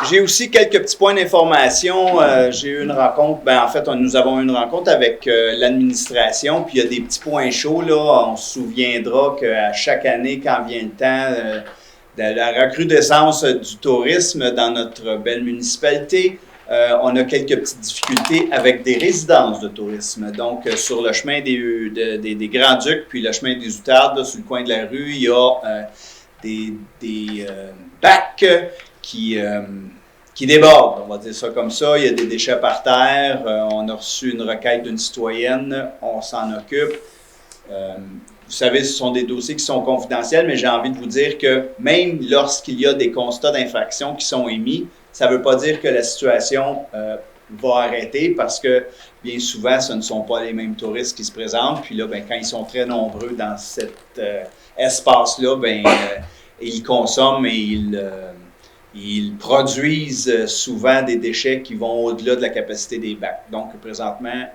J'ai aussi quelques petits points d'information. J'ai eu une rencontre, nous avons eu une rencontre avec l'administration, puis il y a des petits points chauds, là. On se souviendra qu'à chaque année, quand vient le temps de la recrudescence du tourisme dans notre belle municipalité, on a quelques petites difficultés avec des résidences de tourisme. Donc, sur le chemin des Grands-Ducs, puis le chemin des Outardes, là, sur le coin de la rue, il y a des bacs qui débordent, on va dire ça comme ça. Il y a des déchets par terre. On a reçu une requête d'une citoyenne. On s'en occupe. Vous savez, ce sont des dossiers qui sont confidentiels, mais j'ai envie de vous dire que même lorsqu'il y a des constats d'infraction qui sont émis, ça ne veut pas dire que la situation va arrêter parce que bien souvent, ce ne sont pas les mêmes touristes qui se présentent. Puis là, quand ils sont très nombreux dans cet espace-là, ils consomment et ils produisent souvent des déchets qui vont au-delà de la capacité des bacs. Donc, présentement,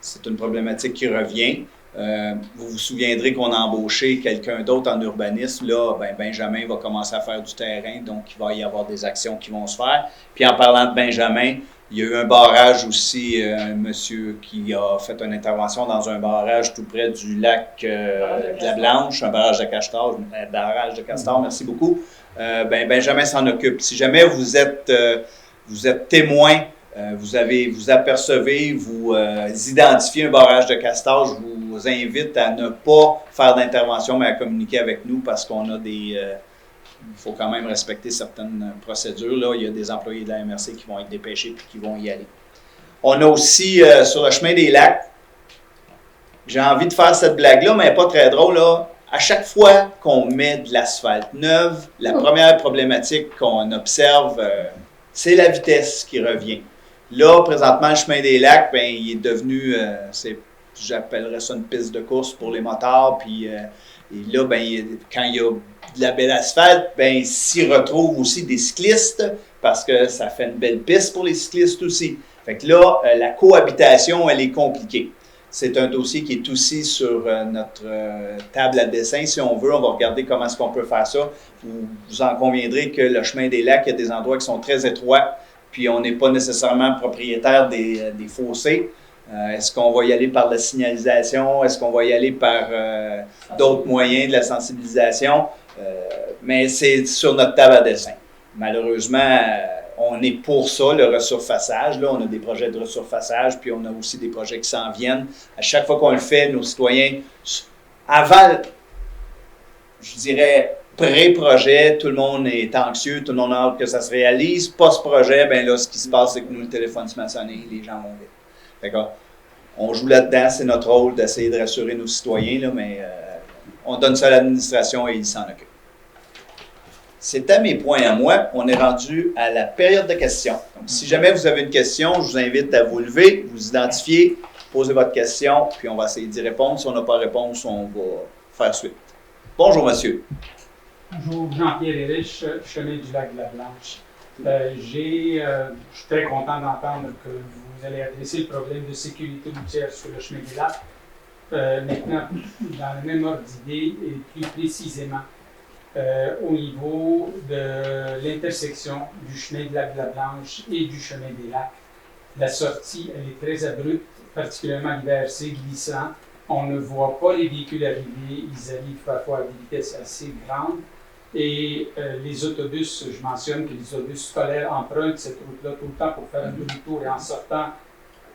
c'est une problématique qui revient. Vous vous souviendrez qu'on a embauché quelqu'un d'autre en urbanisme. Là, Benjamin va commencer à faire du terrain, donc il va y avoir des actions qui vont se faire. Puis en parlant de Benjamin, il y a eu un barrage aussi, un monsieur qui a fait une intervention dans un barrage tout près du lac de la Blanche, un barrage de Castor, merci beaucoup. Benjamin s'en occupe. Si jamais vous êtes témoin vous apercevez, vous identifiez un barrage de castage, je vous invite à ne pas faire d'intervention, mais à communiquer avec nous parce qu'on a il faut quand même respecter certaines procédures. Là, il y a des employés de la MRC qui vont être dépêchés et qui vont y aller. On a aussi, sur le chemin des lacs, j'ai envie de faire cette blague-là, mais elle n'est pas très drôle, là. À chaque fois qu'on met de l'asphalte neuve, la première problématique qu'on observe, c'est la vitesse qui revient. Là, présentement, le chemin des lacs, ben, il est devenu, j'appellerais ça une piste de course pour les motards. Puis et là, ben, quand il y a de la belle asphalte, ben, s'y retrouvent aussi des cyclistes parce que ça fait une belle piste pour les cyclistes aussi. Fait que là, la cohabitation, elle est compliquée. C'est un dossier qui est aussi sur notre table à dessin. Si on veut, on va regarder comment est-ce qu'on peut faire ça. Vous en conviendrez que le chemin des lacs, il y a des endroits qui sont très étroits, puis on n'est pas nécessairement propriétaire des fossés. Est-ce qu'on va y aller par la signalisation? Est-ce qu'on va y aller par d'autres moyens de la sensibilisation? Mais c'est sur notre table à dessin. Malheureusement, on est pour ça, le resurfaçage. Là, on a des projets de resurfaçage, puis on a aussi des projets qui s'en viennent. À chaque fois qu'on le fait, nos citoyens, avant, je dirais, pré-projet, tout le monde est anxieux, tout le monde a hâte que ça se réalise. Post-projet, bien là, ce qui se passe, c'est que nous, le téléphone se met à sonner, les gens vont vite. Fait qu'on joue là-dedans, c'est notre rôle d'essayer de rassurer nos citoyens, là, mais on donne ça à l'administration et ils s'en occupent. C'était mes points à moi. On est rendu à la période de questions. Donc, si jamais vous avez une question, je vous invite à vous lever, vous identifier, poser votre question, puis on va essayer d'y répondre. Si on n'a pas de réponse, on va faire suite. Bonjour, monsieur. Bonjour, Jean-Pierre Ériche, chemin du lac de la Blanche. Je suis très content d'entendre que vous allez adresser le problème de sécurité routière sur le chemin des lacs. Maintenant, dans le même ordre d'idée et plus précisément, au niveau de l'intersection du chemin du lac de la Blanche et du chemin des lacs. La sortie, elle est très abrupte, particulièrement l'hiver, c'est glissant. On ne voit pas les véhicules arriver, ils arrivent parfois à des vitesses assez grandes. Et les autobus, je mentionne que les autobus scolaires empruntent cette route-là tout le temps pour faire un demi-tour et en sortant,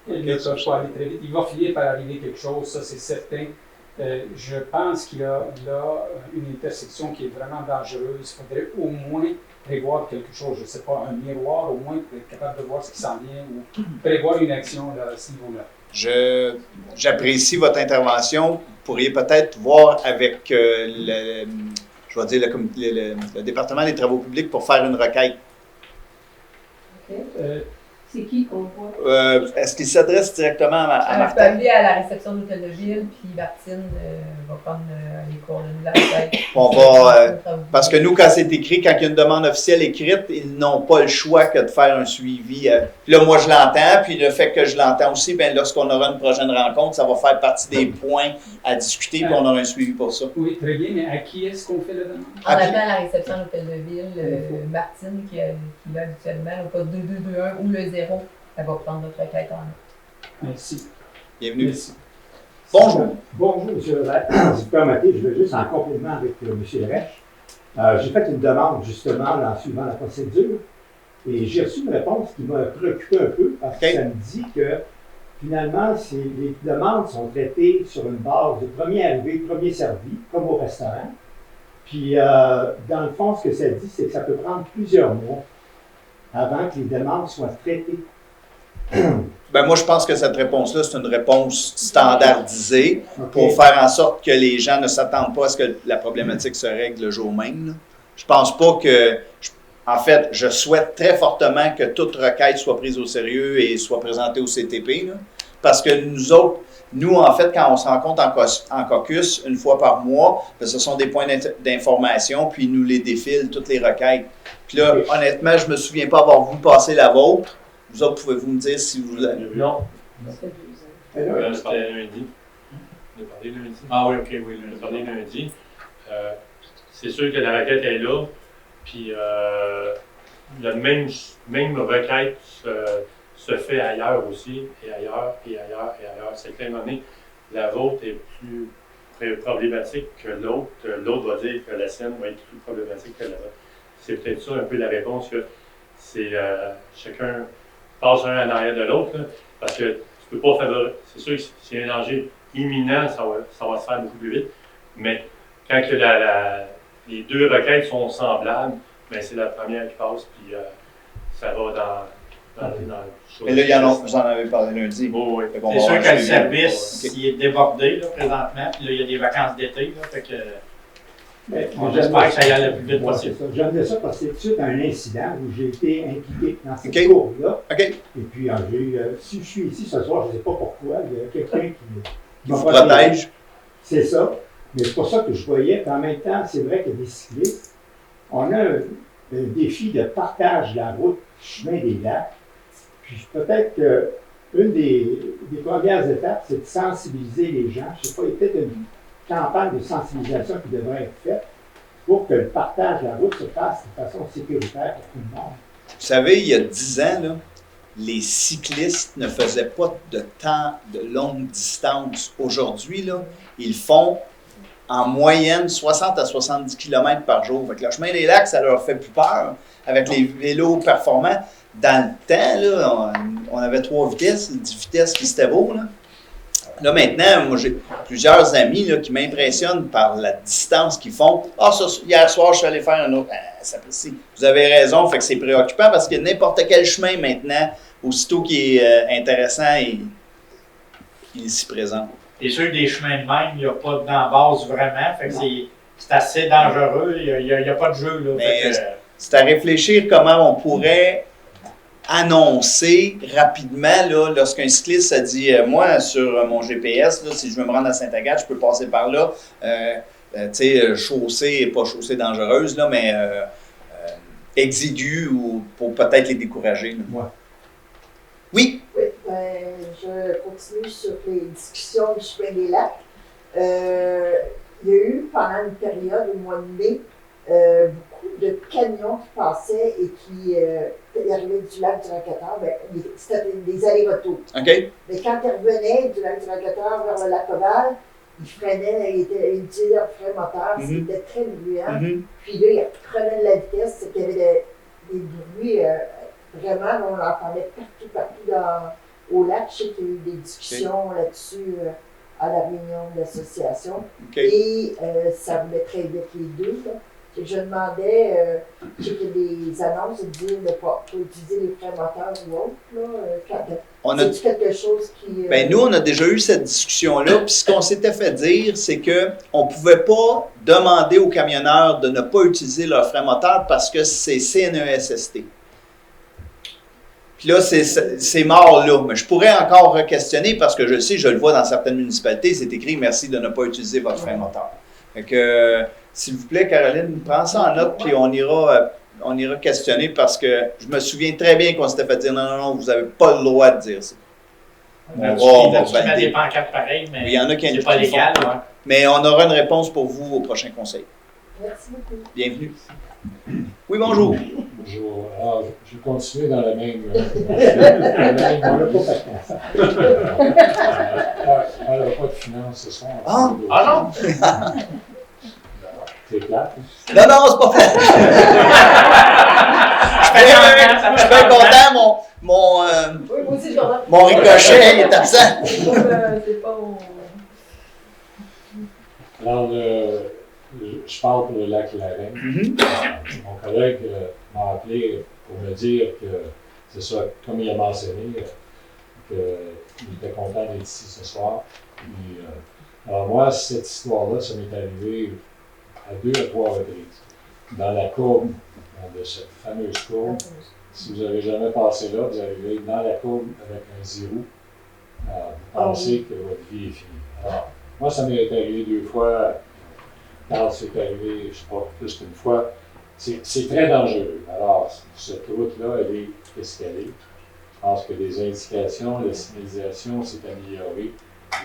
ils ne peuvent pas aller très vite. Il va finir par arriver quelque chose, ça c'est certain. Je pense qu'il y a là une intersection qui est vraiment dangereuse. Il faudrait au moins prévoir quelque chose, je ne sais pas, un miroir au moins pour être capable de voir ce qui s'en vient ou prévoir une action là, à ce niveau-là. J'apprécie votre intervention. Vous pourriez peut-être voir avec le département des travaux publics pour faire une requête. OK. C'est qui qu'on voit? Est-ce qu'il s'adresse directement à On peut aller à la réception de l'hôtel de ville, puis Martine va prendre les coordonnées de la requête. Parce que nous, quand c'est écrit, quand il y a une demande officielle écrite, ils n'ont pas le choix que de faire un suivi. Puis là, moi, je l'entends, puis le fait que je l'entends aussi, bien, lorsqu'on aura une prochaine rencontre, ça va faire partie des points à discuter, puis on aura un suivi pour ça. Oui, très bien, mais à qui est-ce qu'on fait la demande? On attend à la réception de l'hôtel de ville, Martine, qui est là habituellement, au code 2221 ou le 0. Elle va prendre notre requête en main. Merci. Bienvenue. Merci. Bonjour. Bonjour, M. Levert. Si vous permettez, je veux juste en complément avec M. Rech. J'ai fait une demande justement en suivant la procédure et j'ai reçu une réponse qui m'a préoccupé un peu parce que ça me dit que finalement, les demandes sont traitées sur une base de premier arrivé, premier servi, comme au restaurant. Puis, dans le fond, ce que ça dit, c'est que ça peut prendre plusieurs mois avant que les demandes soient traitées. Ben moi, je pense que cette réponse-là, c'est une réponse standardisée pour faire en sorte que les gens ne s'attendent pas à ce que la problématique se règle le jour même. Là. Je pense pas que... En fait, je souhaite très fortement que toute requête soit prise au sérieux et soit présentée au CTP. Là, parce que nous, en fait, quand on se rencontre en caucus une fois par mois, ben, ce sont des points d'information, puis ils nous les défilent, toutes les requêtes. Puis là, honnêtement, je ne me souviens pas avoir vu passer la vôtre. Vous autres, pouvez-vous me dire si vous l'avez vu? Non. C'était lundi. On a parlé lundi. Ah oui, ok, oui. On a parlé lundi. C'est sûr que la requête est là. Puis la même requête se fait ailleurs aussi, et ailleurs, et ailleurs, et ailleurs. C'est qu'à un moment donné, la vôtre est plus problématique que l'autre. L'autre va dire que la sienne va être plus problématique que la vôtre. C'est peut-être ça un peu la réponse, que c'est chacun passent un en arrière de l'autre, là, parce que tu peux pas favoriser. C'est sûr que s'il y a un danger imminent, ça va se faire beaucoup plus vite. Mais quand que les deux requêtes sont semblables, ben c'est la première qui passe, puis ça va dans Et là, vous en avez parlé lundi. Oui. C'est sûr que le service, il est débordé là, présentement, puis là, il y a des vacances d'été, là, fait que j'espère que ça y aille le plus vite possible. J'aimerais ça parce que c'est suite à un incident où j'ai été impliqué dans cette cour-là. Et puis, si je suis ici ce soir, je ne sais pas pourquoi, il y a quelqu'un qui vous protège. C'est ça. Mais c'est pour ça que je voyais qu'en même temps, c'est vrai que des cyclistes, on a un défi de partage de la route, chemin des lacs. Puis peut-être qu'une des premières étapes, c'est de sensibiliser les gens. Je ne sais pas, il y a peut-être une campagne de sensibilisation qui devrait être faite pour que le partage de la route se fasse de façon sécuritaire pour tout le monde. Vous savez, il y a 10 ans, là, les cyclistes ne faisaient pas de temps de longue distance. Aujourd'hui, là, ils font en moyenne 60 à 70 km par jour. Fait que le chemin des lacs, ça leur fait plus peur avec les vélos performants. Dans le temps, là, on avait 3 vitesses, 10 vitesses qui c'était beau. Là, maintenant, moi, j'ai plusieurs amis là, qui m'impressionnent par la distance qu'ils font. Hier soir, je suis allé faire un autre. Vous avez raison, fait que c'est préoccupant parce que n'importe quel chemin maintenant, aussitôt qui est intéressant, il s'y présente. C'est sûr que des chemins de même, il n'y a pas d'embase vraiment, fait que c'est assez dangereux, il n'y a pas de jeu. Là, c'est à réfléchir comment on pourrait annoncer rapidement, là, lorsqu'un cycliste a dit moi, sur mon GPS, là, si je veux me rendre à Sainte-Agathe, je peux passer par là. Chaussée, pas chaussée dangereuse, là, mais exiguë ou pour peut-être les décourager. Ouais. Oui? Oui, je continue sur les discussions du chemin des lacs. Il y a eu pendant une période au mois de mai beaucoup de camions qui passaient et qui arrivaient du lac du Racateur. C'était des allers-retours. Okay. Mais quand ils revenaient du lac du Racateur vers le lac Oval, ils freinaient, ils utilisaient leur frein moteur, c'était très bruyant. Puis là, ils prenaient de la vitesse, c'est qu'il y avait des bruits vraiment, on l'entendait partout au lac. Je sais qu'il y a eu des discussions là-dessus à la réunion de l'association. Et ça voulait très vite les deux. Là. Je demandais, je sais qu'il y a des annonces qui disent de ne pas utiliser les freins moteurs ou autres. C'est quelque chose qui... nous, on a déjà eu cette discussion-là, puis ce qu'on s'était fait dire, c'est qu'on ne pouvait pas demander aux camionneurs de ne pas utiliser leurs freins moteurs parce que c'est CNESST. Puis là, c'est mort là. Mais je pourrais encore re-questionner parce que je sais, je le vois dans certaines municipalités, c'est écrit « Merci de ne pas utiliser votre frein moteur ». Fait que, s'il vous plaît, Caroline, prends ça en note, puis on ira questionner parce que je me souviens très bien qu'on s'était fait dire « Non, vous n'avez pas le droit de dire ça ». Il y a des pancartes pareilles, mais il y en a qui c'est pas légal. Ouais. Mais on aura une réponse pour vous au prochain conseil. Merci beaucoup. Bienvenue. Oui, bonjour. Bonjour. Alors, je vais continuer dans la même... On n'a pas fait ça. On n'aura pas de finances ce soir. Non? C'est plate. Non, c'est pas fait. Je suis bien content, mon ricochet il est absent. C'est pas mon... Alors, je parle pour le lac Lorraine. Mon collègue m'a appelé pour me dire que, c'est ça, comme il a mentionné, qu'il était content d'être ici ce soir. Puis, alors moi, cette histoire-là, ça m'est arrivé à 2 à 3 reprises. Dans la courbe de cette fameuse courbe, si vous n'avez jamais passé là, vous arrivez dans la courbe avec un 0. Vous pensez que votre vie est finie. Alors, moi, ça m'est arrivé 2 fois. Quand c'est arrivé, je ne sais pas, plus qu'une fois, c'est très dangereux. Alors, cette route-là, elle est escalée. Je pense que les indications, la signalisation s'est améliorée.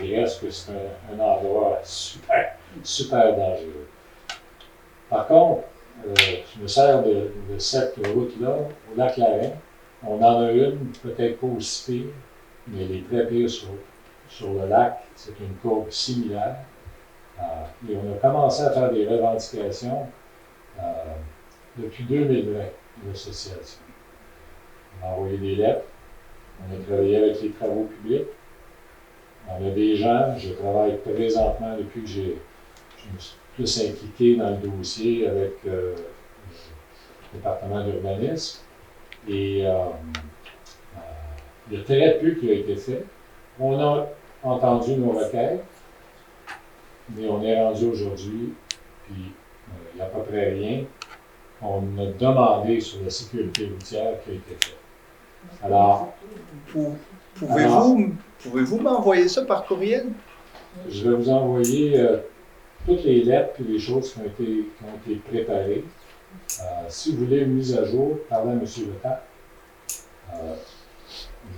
Il reste que c'est un endroit super dangereux. Par contre, je me sers de cette route-là au lac Lorraine. On en a une, peut-être pas aussi pire, mais elle est très pire sur le lac. C'est une courbe similaire. Et on a commencé à faire des revendications depuis 2020, l'association. On a envoyé des lettres. On a travaillé avec les travaux publics. On a des gens, je travaille présentement depuis que je me suis plus impliqué dans le dossier avec le département d'urbanisme. Et il y a très peu qui a été fait. On a entendu nos requêtes, mais on est rendu aujourd'hui, puis il n'y a à peu près rien. On a demandé sur la sécurité routière qui a été fait. Alors, pouvez-vous m'envoyer ça par courriel? Je vais vous envoyer toutes les lettres et les choses qui ont été préparées. Si vous voulez une mise à jour, parlez à M. Leclerc.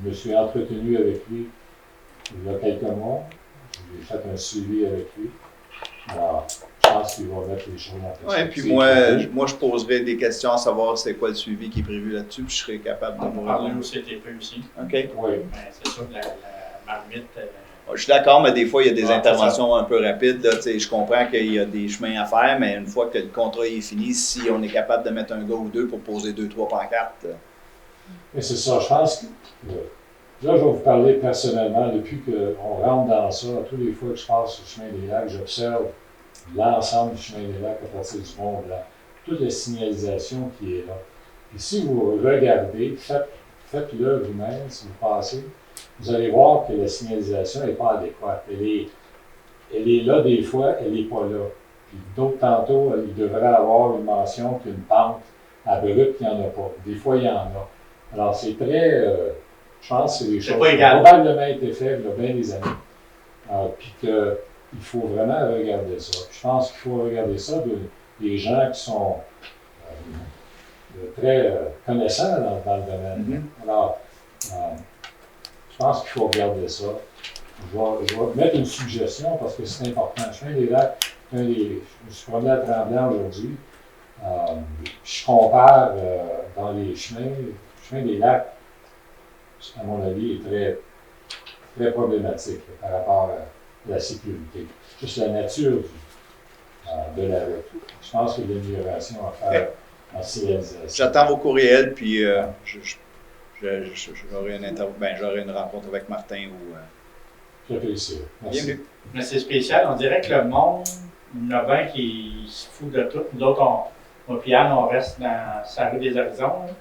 Je me suis entretenu avec lui il y a quelques mois. J'ai fait un suivi avec lui. Alors, je pense qu'il va mettre les choses en place. Oui, puis moi, je poserai des questions à savoir c'est quoi le suivi qui est prévu là-dessus, puis je serai capable de vous parler répondre. au CTP aussi. OK. Oui. C'est sûr que la marmite. Je suis d'accord, mais des fois, il y a des Ouais, interventions un peu rapides. Là, je comprends qu'il y a des chemins à faire, mais une fois que le contrat est fini, si on est capable de mettre un gars ou deux pour poser 2-3 pancartes. Mais c'est ça, je pense que là, je vais vous parler personnellement. Depuis qu'on rentre dans ça, toutes les fois que je passe sur le chemin des lacs, j'observe l'ensemble du chemin des lacs à partir du Mont Blanc, toute la signalisation qui est là. Et si vous regardez, faites-le vous-même, si vous passez, vous allez voir que la signalisation n'est pas adéquate. Elle est là des fois, elle n'est pas là. Puis d'autres tantôt, il devrait avoir une mention qu'une pente abrupte, il n'y en a pas. Des fois, il y en a. Alors, c'est très, je pense que c'est des choses qui ont probablement été faites il y a bien des années. Puis qu'il faut vraiment regarder ça. Puis je pense qu'il faut regarder ça des gens qui sont très connaissants dans le domaine. Alors, je pense qu'il faut regarder ça. Je vais mettre une suggestion parce que c'est important. Le chemin des lacs, je me suis promené à Tremblant aujourd'hui. Je compare dans les chemins. Le chemin des lacs, à mon avis, est très, très problématique par rapport à la sécurité. Juste la nature de la route. Je pense qu'il y a de l'amélioration à faire en signalisation. J'attends vos courriels, puis j'aurai une rencontre avec Martin ou. J'apprécie. Merci. Bienvenue. Mais c'est spécial. On dirait que le monde, il y en a bien qui se fout de tout. Nous autres, moi et Anne, on reste dans la rue des Horizons. Là.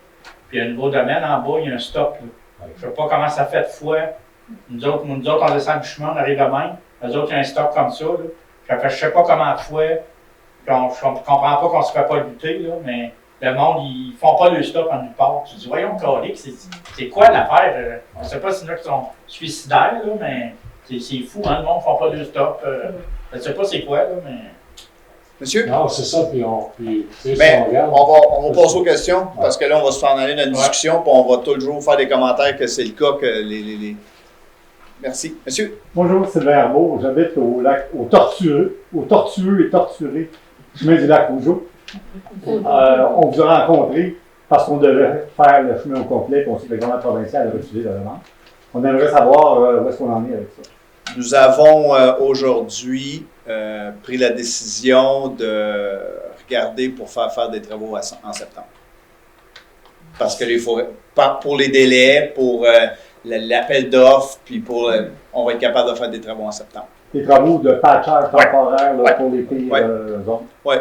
Puis il y a un nouveau domaine en bas, il y a un stop. Là. Je ne sais pas comment ça fait de fois. Nous autres, on descend du chemin, on arrive de même. Eux autres, il y a un stop comme ça. Là. Je ne sais pas comment de fois. Je ne comprends pas qu'on ne se fait pas lutter, là, mais le monde, ils ne font pas le stop en nulle part. Je dis, voyons, Calique, c'est quoi l'affaire? Je ne sais pas s'il y en a qui sont suicidaires, là, mais c'est fou, hein, le monde ne font pas le stop. Je ne sais pas c'est quoi, là, mais. Monsieur? Non, c'est ça, puis mais on va passer aux questions, parce que là, on va se faire aller dans une discussion, puis on va toujours faire des commentaires que c'est le cas que les... Merci. Monsieur? Bonjour, Sylvain Arbault. J'habite au lac, au Tortueux et Torturé, chemin du lac Rougeau. On vous a rencontré parce qu'on devait faire le chemin au complet, puis on sait que le gouvernement provincial a refusé la demande. On aimerait savoir où est-ce qu'on en est avec ça. Nous avons aujourd'hui pris la décision de regarder pour faire des travaux en septembre. Parce que pour les délais, pour l'appel d'offres, puis on va être capable de faire des travaux en septembre. Des travaux de patchage temporaire pour les pires zones. Oui,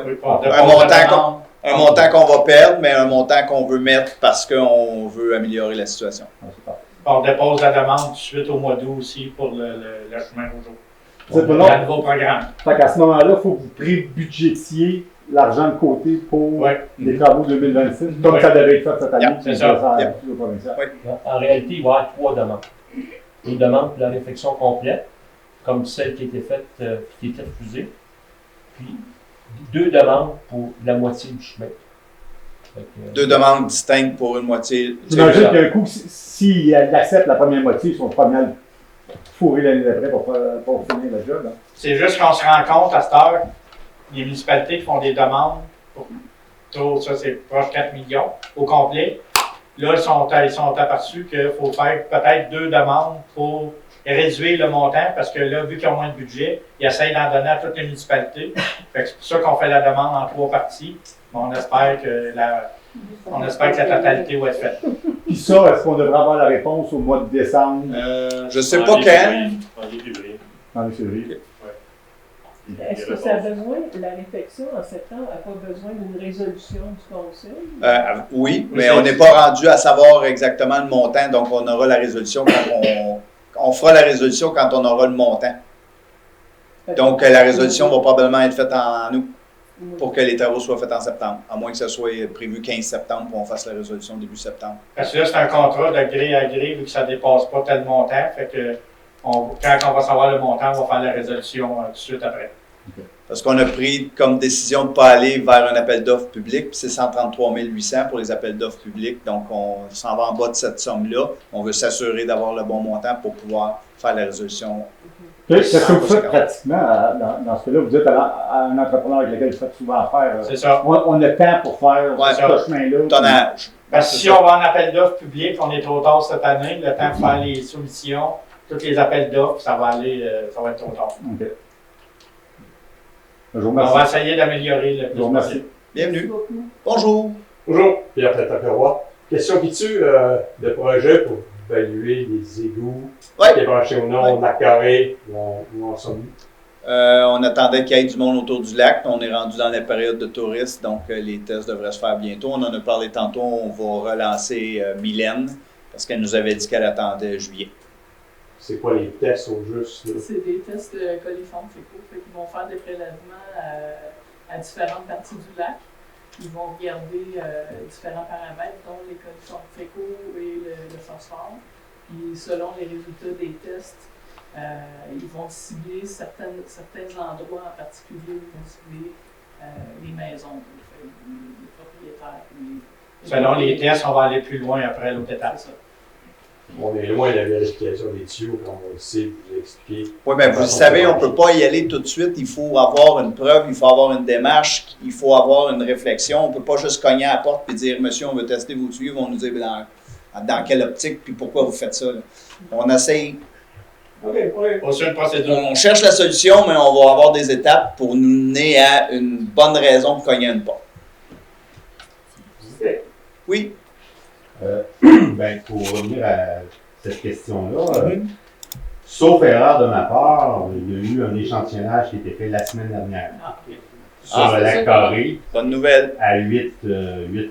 un montant qu'on va perdre, mais un montant qu'on veut mettre parce qu'on veut améliorer la situation. On dépose la demande tout de suite au mois d'août aussi pour le chemin Rougeau. C'est le nouveau programme. Fait qu'à ce moment-là, il faut que vous prébudgétiez l'argent de côté pour les travaux 2026, comme ça devait être fait cette année. C'est ça. En réalité, il va y avoir 3 demandes. Une demande pour la réflexion complète, comme celle qui a été faite, qui a été refusée. Puis 2 demandes pour la moitié du chemin. 2 demandes distinctes pour une moitié. J'imagine qu'un coup, s'il accepte la première moitié, ils sont pas mal fourrés l'année d'après pour finir le job. Hein. C'est juste qu'on se rend compte à cette heure, les municipalités qui font des demandes, ça c'est proche de 4 millions au complet. Là, ils sont aperçus qu'il faut faire peut-être 2 demandes pour réduire le montant, parce que là, vu qu'ils ont moins de budget, ils essayent d'en donner à toutes les municipalités. C'est pour ça qu'on fait la demande en 3 parties. On espère que la totalité va être faite. Puis ça, est-ce qu'on devrait avoir la réponse au mois de décembre, Je sais pas quand. En février. en février? Est-ce que ça a besoin, la réflexion en septembre n'a pas besoin d'une résolution du Conseil? Oui, mais on n'est pas rendu à savoir exactement le montant, donc on aura la résolution quand on fera la résolution quand on aura le montant. Donc la résolution va probablement être faite en août pour que les travaux soient faits en septembre, à moins que ce soit prévu 15 septembre pour qu'on fasse la résolution début septembre. Parce que là, c'est un contrat de gré à gré, vu que ça ne dépasse pas tel montant. Fait que quand on va savoir le montant, on va faire la résolution tout de suite après. Parce qu'on a pris comme décision de ne pas aller vers un appel d'offres public, puis c'est 133 800 pour les appels d'offres publics, donc on s'en va en bas de cette somme-là. On veut s'assurer d'avoir le bon montant pour pouvoir faire la résolution. Qu'est-ce que vous faites pratiquement dans ce cas-là? Vous dites à un entrepreneur avec lequel vous faites souvent affaire, C'est ça. on a temps pour faire ce chemin-là. Tonnage. Parce que si on va en appel d'offres public, on est trop tard cette année, le temps de faire les soumissions, tous les appels d'offres, ça va être trop tard. OK. Je vous On remercie. va essayer d'améliorer le Je plus vous remercie. possible. Bienvenue. Bonjour. Bonjour, Pierre Tataperoy. Question qui tue de projet pour évaluer les égouts, Ouais. les branchés ou non, lac carré, où en sommes-nous? On attendait qu'il y ait du monde autour du lac. On est rendu dans la période de touristes, donc les tests devraient se faire bientôt. On en a parlé tantôt. On va relancer Mylène parce qu'elle nous avait dit qu'elle attendait juillet. C'est quoi les tests au juste? Là? C'est des tests de coliformes fécaux. Fait qu'ils vont faire des prélèvements à différentes parties du lac. Ils vont regarder différents paramètres, dont les coliformes fécaux et le phosphore. Puis selon les résultats des tests, ils vont cibler certains endroits en particulier. Ils vont cibler les maisons, les propriétaires. Selon les tests, on va aller plus loin après l'autre étape. C'est ça. On est loin de la vérification des tuyaux, comme on le sait, vous l'expliquez. Oui, mais vous le savez, on ne peut pas y aller tout de suite. Il faut avoir une preuve, il faut avoir une démarche, il faut avoir une réflexion. On ne peut pas juste cogner à la porte et dire « Monsieur, on veut tester vos tuyaux. » Ils vont nous dire dans quelle optique puis pourquoi vous faites ça. Là. On essaye. Aussi une procédure. On cherche la solution, mais on va avoir des étapes pour nous mener à une bonne raison de cogner à une porte. Oui. Ben, pour revenir à cette question-là, sauf erreur de ma part, il y a eu un échantillonnage qui a été fait la semaine dernière sur le lac Carré Bonne nouvelle. à 8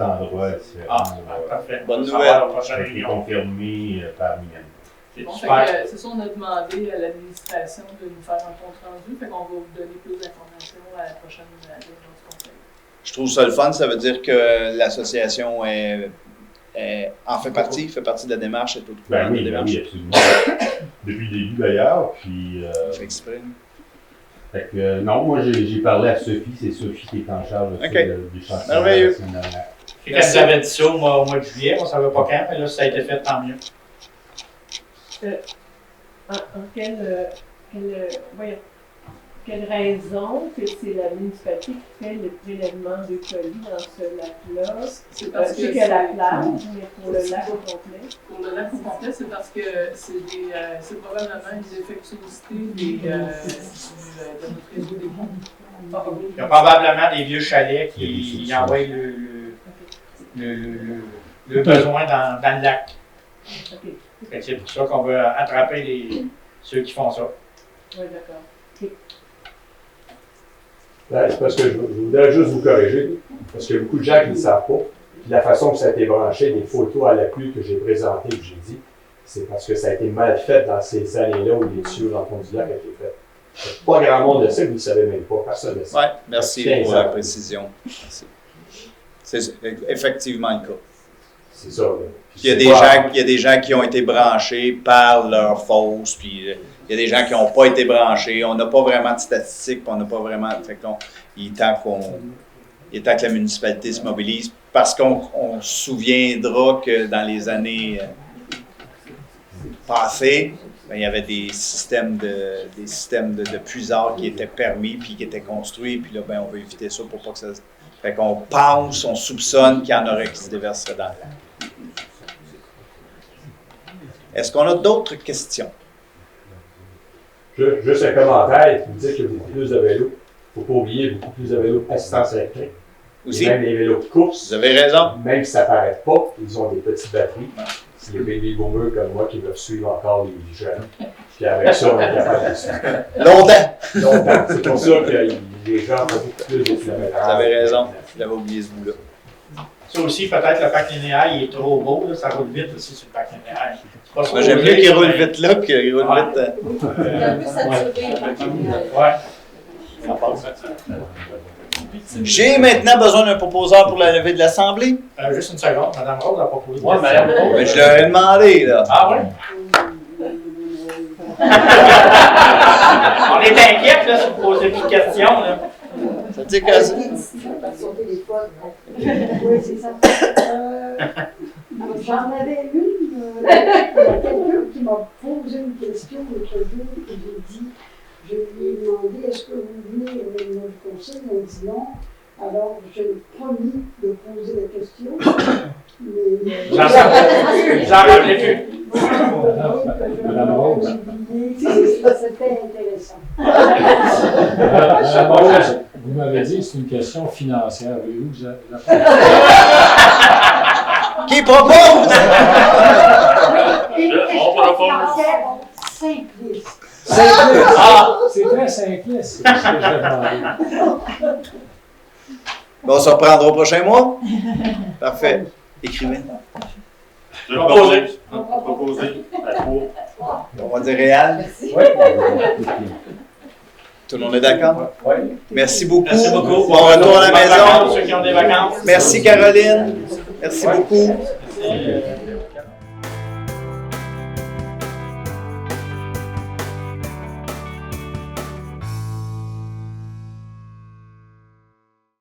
endroits différents. Parfait. Bonne Ça nouvelle. va à la prochaine Ça a été réunion. confirmé par Mylène. C'est Bon, super. fait que, c'est ça, on a demandé à l'administration de nous faire un compte rendu. Fait qu'on va vous donner plus d'informations à la prochaine réunion du conseil. Je trouve ça le fun. Ça veut dire que l'association en fait partie de la démarche. Est au Ben oui, de la ben démarche. oui, absolument. Depuis le début d'ailleurs, puis... Fait exprès. Fait que, non, moi j'ai parlé à Sophie, c'est Sophie qui est en charge de ça, Ok. du chantier Merveilleux. la semaine dernière. Et quand vous avez dit ça au mois de juillet, on ne savait pas quand, mais là, ça a été fait, tant mieux. Quelle raison que c'est la municipalité qui fait le prélèvement de colis dans ce lac-là? C'est parce que c'est la plage, mais pour le lac au complet. Pour le lac au complet, c'est parce que c'est probablement une défectuosité de notre réseau des ponts. Il y a probablement des vieux chalets qui envoient le besoin dans le lac. OK. Fait que c'est pour ça qu'on veut attraper ceux qui font ça. Oui, d'accord. Ben, c'est parce que je voudrais juste vous corriger, parce qu'il y a beaucoup de gens qui ne savent pas. Puis la façon que ça a été branché, les photos à la pluie que j'ai présentées, que j'ai dit, c'est parce que ça a été mal fait dans ces années-là où les tuyaux dans le fond du lac ont été faits. Pas grand monde le sait, vous ne le savez même pas, personne ne le sait. Oui, merci pour la précision. Merci. C'est effectivement le cas. C'est ça. Là. Il y a des gens qui ont été branchés par leur fosse, puis il y a des gens qui n'ont pas été branchés. On n'a pas vraiment de statistiques, puis on n'a pas vraiment. Fait que il est temps que la municipalité se mobilise, parce qu'on se souviendra que dans les années passées, ben, il y avait des systèmes de puisards qui étaient permis puis qui étaient construits, puis là, ben, on veut éviter ça pour pas que ça. Fait qu'on pense, on soupçonne qu'il y en aurait qui se déverseraient dans le lac. Est-ce qu'on a d'autres questions? Juste un commentaire, vous dites que vous avez plus de vélo. Il ne faut pas oublier beaucoup plus de vélo assistance électrique. Aussi. Et même les vélos de course. Vous avez raison. Même si ça ne paraît pas, ils ont des petites batteries. C'est les baby boomers comme moi qui veulent suivre encore les jeunes. Puis avec ça, on est capable de suivre. Longtemps. C'est pour ça que les gens font beaucoup plus de kilomètres. Vous avez raison. J'avais oublié ce bout-là. Ça aussi, peut-être le parc linéaire, il est trop beau, là, ça roule vite aussi sur le parc linéaire. Moi, j'aime mieux qu'il roule vite là qu'il roule vite. Il a plus saturé le parc linéaire. Ouais. Ça passe. J'ai maintenant besoin d'un proposeur pour la levée de l'Assemblée. Juste une seconde, Mme Rose a proposé. Ouais, Mme Rose. Mais je leur ai demandé, là. Ah ouais? On est inquiets, là, si vous posez plus de questions, là. Ça dit que ça. Par son téléphone. Oui, c'est ça. J'en avais une. Il y a quelqu'un qui m'a posé une question l'autre jour et j'ai dit, je lui ai demandé est-ce que vous venez avec notre conseil? Il m'a dit non. Alors, j'ai promis de poser la question. Mais J'en rappelais plus. Madame Rose. C'était intéressant. Madame Rose, vous m'avez dit que c'est une question financière. Voulez-vous Qui propose? On propose. Simpliste. C'est très simpliste, c'est ce que j'ai demandé. Bon, on se reprendra au prochain mois? Parfait. Écrivez. Je vais proposer à 3. On va dire réel. Oui. Tout le monde est d'accord? Oui. Merci beaucoup. Merci beaucoup. Bon retour à la maison. Ceux qui ont des vacances. Merci Caroline. Merci beaucoup. Merci.